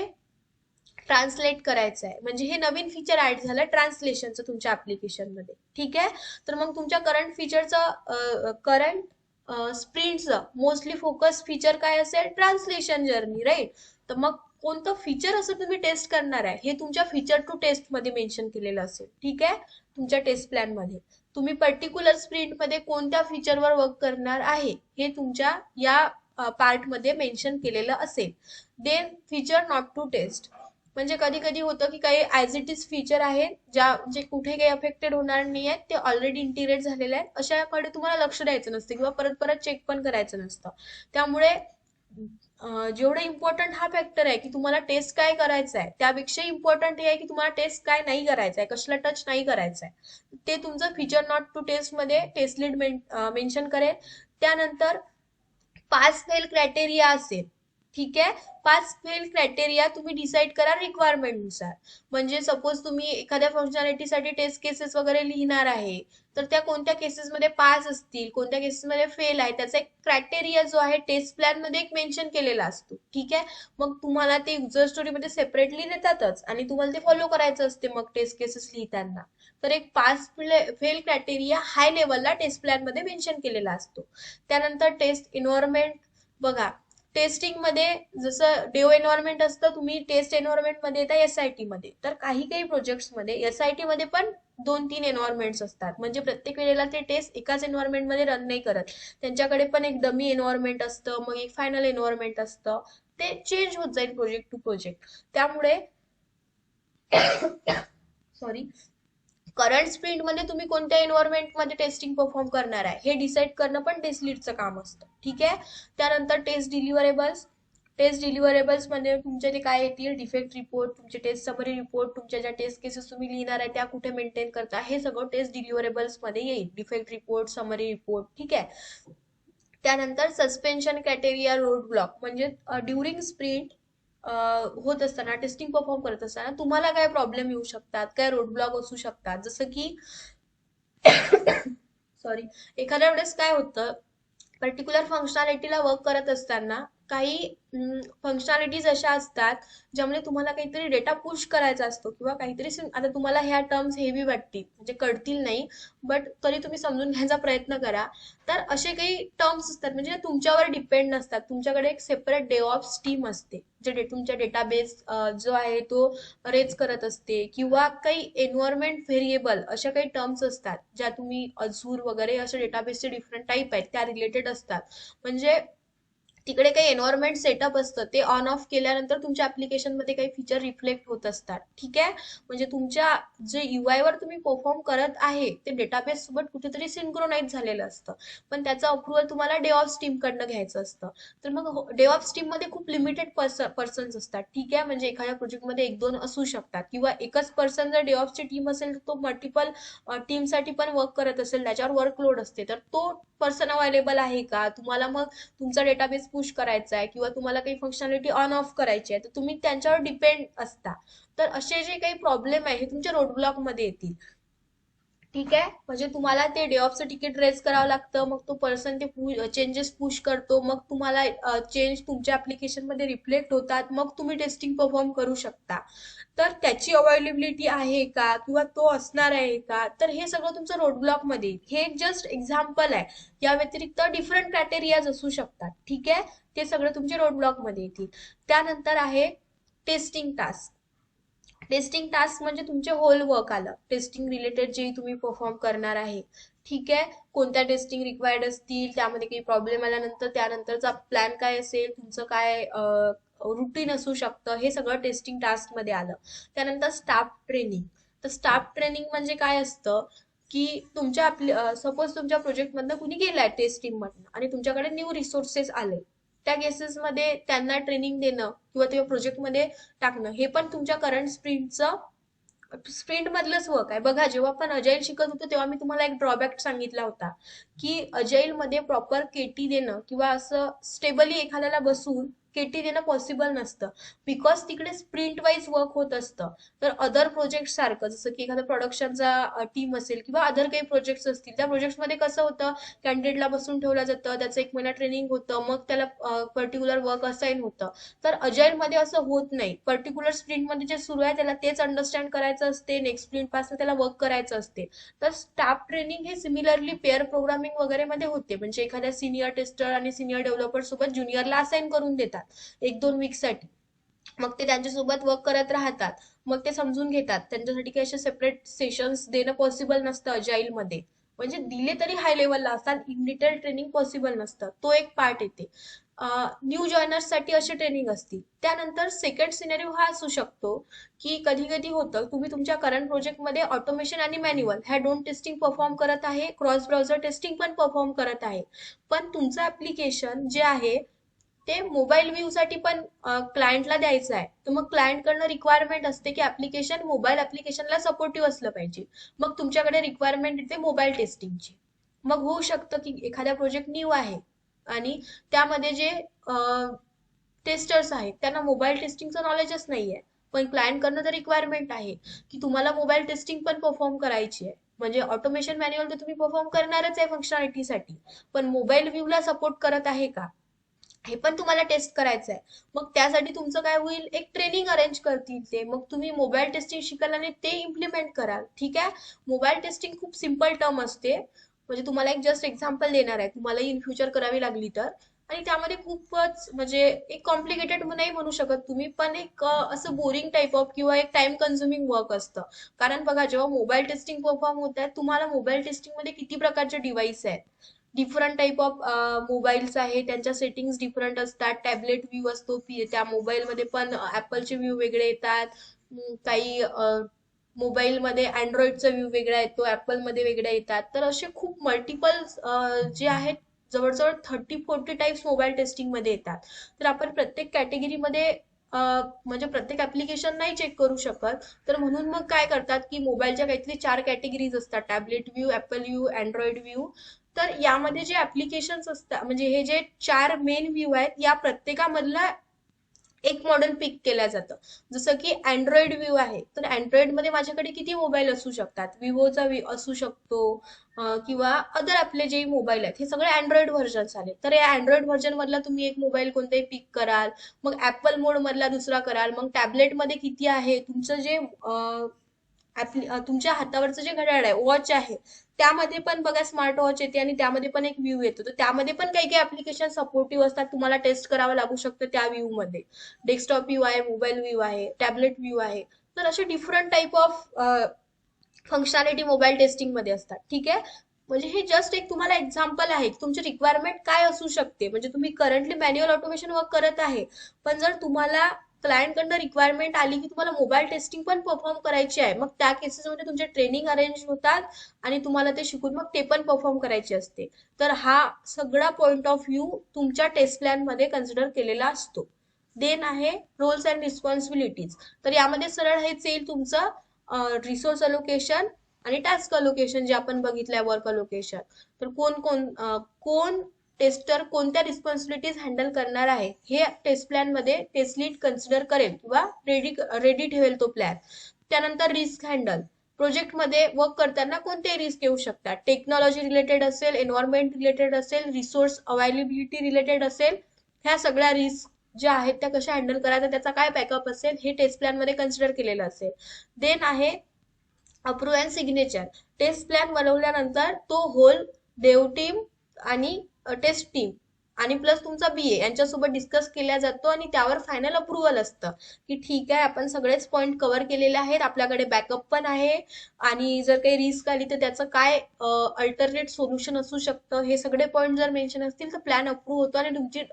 ट्रान्सलेट करायचं आहे. म्हणजे हे नवीन फीचर ऍड झालं ट्रान्सलेशनचं तुमच्या ऍप्लिकेशन मध्ये. ठीक आहे. तर मग तुमच्या करंट फीचरचं करंट स्प्रिंटचं मोस्टली फोकस फीचर काय असेल, ट्रान्सलेशन जर्नी, राईट. तर मग कोणतं फीचर असं तुम्ही टेस्ट करणार आहे हे तुमच्या फीचर टू टेस्ट मध्ये मेन्शन केलेलं असेल. ठीक आहे. तुमच्या टेस्ट प्लॅन मध्ये तुम्ही पर्टिक्युलर स्प्रिंट मध्ये कोणत्या फीचरवर वर्क करणार आहे हे तुमच्या या पार्ट मध्ये मेन्शन केलेलं असेल. Then feature not to test. म्हणजे कधी कधी होतं की काही ऍज इट इज फीचर आहेत ज्या जे कुठे काही अफेक्टेड होणार नाही आहेत, ते ऑलरेडी इंटिग्रेट झालेले आहेत, अशाकडे तुम्हाला लक्ष द्यायचं नसतं किंवा परत परत चेक पण करायचं नसतं. त्यामुळे जेवढं इम्पॉर्टंट हा फॅक्टर आहे की तुम्हाला टेस्ट काय करायचं आहे, त्यापेक्षा इम्पॉर्टंट हे आहे की तुम्हाला टेस्ट काय नाही करायचं आहे, कसला टच नाही करायचं आहे, ते तुमचं फीचर नॉट टू टेस्ट मध्ये टेस्ट लीड मेन्शन करेल. त्यानंतर पास फेल क्रायटेरिया असेल. ठीक आहे. पास फेल क्रायटेरिया तुम्ही डिसाईड करा रिक्वायरमेंट नुसार. म्हणजे सपोज तुम्ही एखाद्या फंक्शनॅलिटीसाठी टेस्ट केसेस वगैरे लिहिणार आहे, तर त्या कोणत्या केसेसमध्ये पास असतील, कोणत्या केसेसमध्ये फेल आहे, त्याचा एक क्रायटेरिया जो आहे टेस्ट प्लॅन मध्ये एक मेन्शन केलेला असतो. ठीक आहे. मग तुम्हाला ते युजर स्टोरीमध्ये सेपरेटली देतातच आणि तुम्हाला ते फॉलो करायचं असते मग टेस्ट केसेस लिहिताना. तर एक पास फेल क्रायटेरिया हाय लेवलला टेस्ट प्लॅन मध्ये मेन्शन केलेला असतो. त्यानंतर टेस्ट एन्व्हायरमेंट. बघा टेस्टिंग मध्ये जसं डेव एन्व्हायरमेंट असतं, तुम्ही टेस्ट एन्व्हायरमेंट मध्ये येता SIT मध्ये, तर काही काही प्रोजेक्ट्स मध्ये SIT मध्ये पण 2-3 एन्व्हायरमेंट्स असतात. म्हणजे प्रत्येक वेळेला ते टेस्ट एकाच एन्व्हायरमेंट मध्ये रन नाही करत. त्यांच्याकडे पण एक डमी एन्व्हायरमेंट असतं, मग एक फायनल एन्व्हायरमेंट असतं. ते चेंज होत जाईल प्रोजेक्ट टू प्रोजेक्ट. त्यामुळे सॉरी, करंट स्प्रिंट मध्ये तुम्ही कोणत्या एन्व्हायरमेंट मध्ये टेस्टिंग परफॉर्म करणार आहे हे डिसाईड करणं पण टेस्ट लीडचं काम असतं. ठीक आहे. त्यानंतर टेस्ट डिलिव्हरेबल्स. टेस्ट डिलिव्हरेबल्स मध्ये तुमचे ते काय येतील, डिफेक्ट रिपोर्ट, तुमचे टेस्ट समरी रिपोर्ट, तुमच्या ज्या टेस्ट केसेस तुम्ही लिहिणार आहे त्या कुठे मेंटेन करता, हे सगळं टेस्ट डिलिव्हरेबल्स मध्ये येईल. Defect report, summary report. ठीक आहे. त्यानंतर सस्पेन्शन क्रायटेरिया, रोड ब्लॉक. म्हणजे ड्युरिंग स्प्रिंट होत असताना, टेस्टिंग परफॉर्म करत असताना तुम्हाला काय प्रॉब्लेम येऊ शकतात, काय रोडब्लॉक असू शकतात, जसं की सॉरी, एखाद्या वेळेस काय होतं, पर्टिक्युलर फंक्शनॅलिटीला वर्क करत असताना काही फंक्शनॅलिटीज अशा असतात ज्यामुळे तुम्हाला काहीतरी डेटा पुश करायचा असतो किंवा काहीतरी आता तुम्हाला ह्या टर्म्स हेवी वाटतील, म्हणजे कळतील नाही, बट तरी तुम्ही समजून घ्यायचा प्रयत्न करा. तर असे काही टर्म्स असतात म्हणजे तुमच्यावर डिपेंड नसतात, तुमच्याकडे एक सेपरेट डेऑप्स टीम असते जे तुमच्या डेटाबेस जो आहे तो रेज करत असते, किंवा काही एन्व्हायरमेंट व्हेरिएबल अशा काही टर्म्स असतात ज्या तुम्ही अझूर वगैरे असे डेटाबेसचे डिफरंट टाईप आहेत त्या रिलेटेड असतात. म्हणजे तिकडे काही एन्व्हायरमेंट सेटअप असतं, ते ऑन ऑफ केल्यानंतर तुमच्या application मध्ये काही फीचर रिफ्लेक्ट होत असतात. ठीक आहे, म्हणजे तुमच्या जे UI वर तुम्ही परफॉर्म करत आहे ते डेटाबेस सोबत कुठेतरी सिंक्रोनाइज झालेलं असतं, पण त्याचं अप्रुव्हल तुम्हाला डेऑप्स टीम कडनं घ्यायचं असतं. तर मग डेऑप्स टीम मध्ये खूप लिमिटेड पर्सन्स असतात. ठीक आहे, म्हणजे एखाद्या प्रोजेक्टमध्ये एक दोन असू शकतात, किंवा एकच पर्सन जर डेऑप्सची टीम असेल तर तो मल्टिपल टीमसाठी पण वर्क करत असेल, त्याच्यावर वर्कलोड असते, तर तो पर्सन अवेलेबल आहे का, तुम्हाला मग तुमचा डेटाबेस पुश करायचा आहे किंवा तुम्हाला काही फंक्शनॅलिटी ऑन ऑफ करायची आहे, तर तुम्ही त्यांच्यावर डिपेंड असता. तर असे जे काही प्रॉब्लेम आहे हे तुमच्या रोडब्लॉक मध्ये येतील. ठीक आहे, म्हणजे तुम्हाला ते डे ऑफचं तिकीट रेज करावं लागतं, मग तो पर्सन ते चेंजेस पुश करतो, मग तुम्हाला चेंज तुमच्या ऍप्लिकेशन मध्ये रिफ्लेक्ट होतात, मग तुम्ही टेस्टिंग परफॉर्म करू शकता. तर त्याची अवेलेबिलिटी आहे का किंवा तो असणार आहे का, तर हे सगळं तुमचं रोडब्लॉक मध्ये येईल. हे जस्ट एक्झाम्पल आहे, या व्यतिरिक्त डिफरंट क्रायटेरियाज असू शकतात. ठीक आहे, ते सगळं तुमच्या रोडब्लॉक मध्ये येतील. त्यानंतर आहे टेस्टिंग टास्क. टेस्टिंग टास्क म्हणजे तुमचे होल वर्क आलं, टेस्टिंग रिलेटेड जे तुम्ही परफॉर्म करणार आहे. ठीक आहे, कोणत्या टेस्टिंग रिक्वायर्ड असतील, त्यामध्ये काही प्रॉब्लेम आल्यानंतर त्यानंतरचा प्लॅन काय असेल, तुमचं काय रुटीन असू शकतं, हे सगळं टेस्टिंग टास्क मध्ये आलं. त्यानंतर स्टाफ ट्रेनिंग. तर स्टाफ ट्रेनिंग म्हणजे काय असतं, की तुमच्या सपोज तुमच्या प्रोजेक्ट मधनं कुणी गेलाय टेस्ट टीम मधनं आणि तुमच्याकडे न्यू रिसोर्सेस आले, त्या केसेसमध्ये त्यांना ट्रेनिंग देणं किंवा त्या प्रोजेक्टमध्ये टाकणं, हे पण तुमच्या करंट स्प्रिंट मधलंच वर्क आहे. बघा, जेव्हा आपण अजाईल शिकत होतो तेव्हा मी तुम्हाला एक ड्रॉबॅक सांगितला होता, की अजाईल मध्ये प्रॉपर केटी देणं किंवा असं स्टेबली एखाद्याला बसून केटी देणं पॉसिबल नसतं, बिकॉज तिकडे स्प्रिंट वाईज वर्क होत असतं. तर अदर प्रोजेक्ट सारखं, जसं की एखादा प्रोडक्शनचा टीम असेल किंवा अदर काही प्रोजेक्ट्स असतील, त्या प्रोजेक्ट्समध्ये कसं होतं, कॅन्डिडेटला बसून ठेवलं जातं, त्याचं 1 महिना ट्रेनिंग होतं, मग त्याला पर्टिक्युलर वर्क असाइन होतं. तर अजाईल मध्ये असं होत नाही, पर्टिक्युलर स्प्रिंट मध्ये जे सुरू आहे त्याला तेच अंडरस्टँड करायचं असते, नेक्स्ट स्प्रिंट पासून त्याला वर्क करायचं असते. तर स्टाफ ट्रेनिंग हे सिमिलरली पेअर प्रोग्रामिंग वगैरे मध्ये होते, म्हणजे एखाद्या सिनियर टेस्टर आणि सिनियर डेव्हलपर सोबत ज्युनियरला असाइन करून देतात 1-2 वीकसाठी, मग ते त्यांच्यासोबत वर्क करत राहतात, मग ते समजून घेतात. त्यांच्यासाठी काही असे सेपरेट सेशन्स देणं पॉसिबल नसतं अजाईल मध्ये, म्हणजे दिले तरी हाय लेवलला असतात, इन डिटेल ट्रेनिंग पॉसिबल नसतं, तो एक पार्ट येते. न्यू जॉईनर्स साठी अशी ट्रेनिंग असतील. त्यानंतर सेकंड सिनेरिओ हा असू शकतो, की कधी कधी होतं तुम्ही तुमच्या करंट प्रोजेक्टमध्ये ऑटोमेशन आणि मॅन्युअल ह्या दोन टेस्टिंग परफॉर्म करत आहे, क्रॉस ब्राउझर टेस्टिंग पण परफॉर्म करत आहे, पण तुमचं ऍप्लिकेशन जे आहे ते मोबाईल व्ह्यू साठी पण क्लायंटला द्यायचं आहे. तर मग क्लायंट कडनं रिक्वायरमेंट असते की ऍप्लिकेशन मोबाईल ऍप्लिकेशनला सपोर्टिव्ह असलं पाहिजे, मग तुमच्याकडे रिक्वायरमेंट येते मोबाईल टेस्टिंगची. मग होऊ शकतं की एखाद्या प्रोजेक्ट न्यू आहे आणि त्यामध्ये जे टेस्टर्स आहेत त्यांना मोबाईल टेस्टिंगचं नॉलेजच नाहीये, पण क्लायंट कडनं तर रिक्वायरमेंट आहे की तुम्हाला मोबाईल टेस्टिंग पण परफॉर्म करायची आहे, म्हणजे ऑटोमेशन मॅन्युअल तर तुम्ही परफॉर्म करणारच आहे फंक्शनॅलिटीसाठी, पण मोबाईल व्ह्यूला सपोर्ट करत आहे का हे पण तुम्हाला टेस्ट करायचं आहे. मग त्यासाठी तुमचं काय होईल, एक ट्रेनिंग अरेंज करतील ते, मग तुम्ही मोबाईल टेस्टिंग शिकाल आणि ते इम्प्लिमेंट कराल. ठीक आहे, मोबाईल टेस्टिंग खूप सिम्पल टर्म असते, म्हणजे तुम्हाला एक जस्ट एक्झाम्पल देणार आहे, तुम्हाला इन फ्युचर करावी लागली तर. आणि त्यामध्ये खूपच म्हणजे एक कॉम्प्लिकेटेड नाही म्हणू शकत तुम्ही, पण एक असं बोरिंग टाईप ऑफ किंवा एक टाइम कन्झ्युमिंग वर्क असतं. कारण बघा, जेव्हा मोबाईल टेस्टिंग परफॉर्म होत आहे, तुम्हाला मोबाईल टेस्टिंग मध्ये किती प्रकारचे डिव्हाइस आहेत, डिफरंट टाईप ऑफ मोबाईल्स आहे, त्यांच्या सेटिंग्स डिफरंट असतात, टॅबलेट व्ह्यू असतो, त्या मोबाईलमध्ये पण ऍपलचे व्ह्यू वेगळे येतात, काही मोबाईलमध्ये अँड्रॉइडचा व्ह्यू वेगळा येतो, ऍपलमध्ये वेगळ्या येतात. तर असे खूप मल्टिपल जे आहेत, जवळजवळ 30-40 टाईप्स मोबाईल टेस्टिंग मध्ये येतात. तर आपण प्रत्येक कॅटेगरीमध्ये म्हणजे प्रत्येक ऍप्लिकेशन नाही चेक करू शकत, तर म्हणून मग काय करतात की मोबाईलच्या काहीतरी 4 कॅटेगरीज असतात, tablet view, apple view, Android view. तर यामध्ये जे ऍप्लिकेशन्स असतात, म्हणजे हे जे 4 मेन व्ह्यू आहेत, या प्रत्येकामधला एक मॉडेल पिक केलं जातं. जसं की अँड्रॉइड व्ह्यू आहे, तर अँड्रॉइडमध्ये माझ्याकडे किती मोबाईल असू शकतात. विवोचा असू शकतो, किंवा अदर आपले जे मोबाईल आहेत हे सगळे अँड्रॉइड व्हर्जन्स आले. तर या अँड्रॉइड व्हर्जन मधला तुम्ही एक मोबाईल कोणताही पिक कराल, मग ऍपल मोड मधला दुसरा कराल, मग टॅबलेटमध्ये किती आहे तुमचं जे तुमच्या हातावरचं जे घड्याळ आहे, वॉच आहे, त्यामध्ये पण बघा स्मार्ट वॉच येते आणि त्यामध्ये पण एक व्ह्यू येतो. तर त्यामध्ये पण काही काही ऍप्लिकेशन सपोर्टिव्ह असतात, तुम्हाला टेस्ट करावं लागू शकतं त्या व्ह्यू मध्ये. डेस्कटॉप व्ह्यू आहे, मोबाईल व्ह्यू आहे, टॅबलेट व्ह्यू आहे. तर असे different type of functionality mobile testing मध्ये असतात. ठीक आहे, म्हणजे हे जस्ट एक तुम्हाला एक्झाम्पल आहे की तुमची रिक्वायरमेंट काय असू शकते. म्हणजे तुम्ही करंटली मॅन्युअल ऑटोमेशन वर्क करत आहे, पण जर तुम्हाला क्लायंटकडनं रिक्वायरमेंट आली की तुम्हाला मोबाईल टेस्टिंग पण परफॉर्म करायची आहे, मग त्या केसेसमध्ये तुमचे ट्रेनिंग अरेंज होतात आणि तुम्हाला ते शिकून मग ते पण परफॉर्म करायचे असते. तर हा सगळा पॉइंट ऑफ व्ह्यू तुमच्या टेस्ट प्लॅन मध्ये कन्सिडर केलेला असतो. देन आहे रोल्स अँड रिस्पॉन्सिबिलिटीज. तर यामध्ये सरळ हेच येईल तुमचं रिसोर्स अलोकेशन आणि टास्क अलोकेशन जे आपण बघितलंय, वर्क अलोकेशन. तर कोण टेस्टर कोणत्या रिस्पॉन्सिबिलिटीज हँडल करणार आहे हे टेस्ट प्लॅन मध्ये टेस्ट लीड कन्सिडर करेल किंवा रेडी ठेवेल तो प्लॅन. त्यानंतर रिस्क हँडल. प्रोजेक्ट मध्ये वर्क करताना कोणते रिस्क येऊ शकतात, टेक्नॉलॉजी रिलेटेड असेल, एन्व्हायरमेंट रिलेटेड असेल, रिसोर्स अवेलेबिलिटी रिलेटेड असेल, ह्या सगळ्या रिस्क ज्या आहेत त्या कशा हँडल करायच्या, त्याचा काय बॅकअप असेल हे टेस्ट प्लॅन मध्ये कन्सिडर केलेलं असेल. देन आहे approve and signature. Test plan बनवल्यानंतर तो होल देव टीम आणि टेस्ट टीम आणि प्लस तुमचा बीए यांच्यासोबत डिस्कस केला जातो आणि त्यावर फायनल अप्रुव्हल असतं की ठीक आहे, आपण सगळेच पॉईंट कव्हर केलेले आहेत, आपल्याकडे बॅकअप पण आहे, आणि जर काही रिस्क आली तर त्याचं काय अल्टरनेट सोल्युशन असू शकतं, हे सगळे पॉईंट जर मेन्शन असतील तर प्लॅन अप्रूव्ह होतो आणि तुमची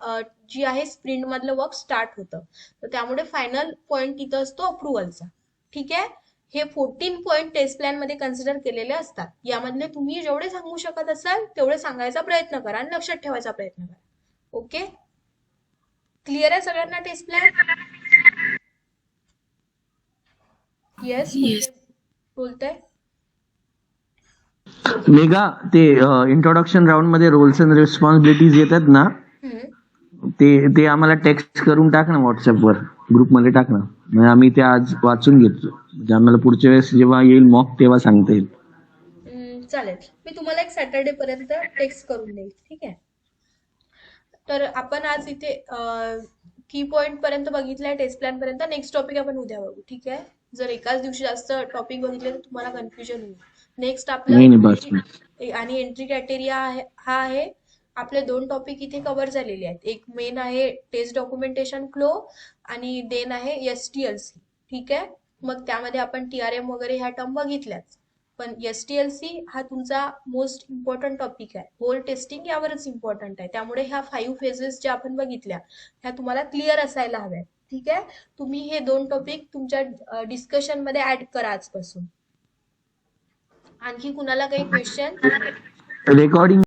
जी आहे स्प्रिंट मधलं वर्क स्टार्ट होतं. तर त्यामुळे फायनल पॉईंट तिथं असतो अप्रुव्हलचा. ठीक आहे, हे 14 पॉईंट टेस्ट प्लॅन मध्ये कन्सिडर केलेले असतात. यामधले तुम्ही जेवढे सांगू शकत असाल तेवढे सांगायचा प्रयत्न करा आणि लक्षात ठेवायचा प्रयत्न करा. ओके, क्लिअर आहे सगळ्यांना टेस्ट प्लॅन? Yes, yes. बोलताय? मेघा, ते इंट्रोडक्शन राऊंड मध्ये रोल्स अँड रिस्पॉन्सिबिलिटीज येतात ना, ते ते आम्हाला टेक्स्ट करून टाक ना, व्हॉट्सअपवर ग्रुपमध्ये टाक ना. म्हणजे आम्ही ते आज वाचून घेतो, म्हणजे आम्हाला पुढच्या वेळेस जेव्हा येईल मॉक तेव्हा सांगता येईल. चालेल, मी तुम्हाला एक सॅटर्डे पर्यंत टेक्स्ट करून देईल. ठीक आहे, तर आपण आज इथे की पॉइंट पर्यंत बघितलंय टेस्ट प्लॅन पर्यंत. नेक्स्ट टॉपिक आपण उद्या बघू. ठीक आहे, जर एकाच दिवशी जास्त टॉपिक बघितले तर तुम्हाला कन्फ्युजन होईल. नेक्स्ट नाही नाही, बस आपलं बस. आणि एंट्री क्रायटेरिया हा आहे. आपले 2 टॉपिक इथे कव्हर झालेले आहेत. एक मेन आहे टेस्ट डॉक्युमेंटेशन फ्लो आणि देन आहे एसटीएलसी. ठीक आहे, मग त्यामध्ये आपण टीआरएम वगैरे ह्या टर्म बघितल्याच, पण एसटीएलसी हा तुमचा मोस्ट इम्पॉर्टंट टॉपिक आहे. होल टेस्टिंग यावरच इम्पॉर्टंट आहे, त्यामुळे ह्या 5 फेजेस ज्या आपण बघितल्या ह्या तुम्हाला क्लिअर असायला हव्या. ठीक आहे, तुम्ही हे 2 टॉपिक तुमच्या डिस्कशन मध्ये ऍड करा आजपासून. आणखी कुणाला काही क्वेश्चन? रेकॉर्डिंग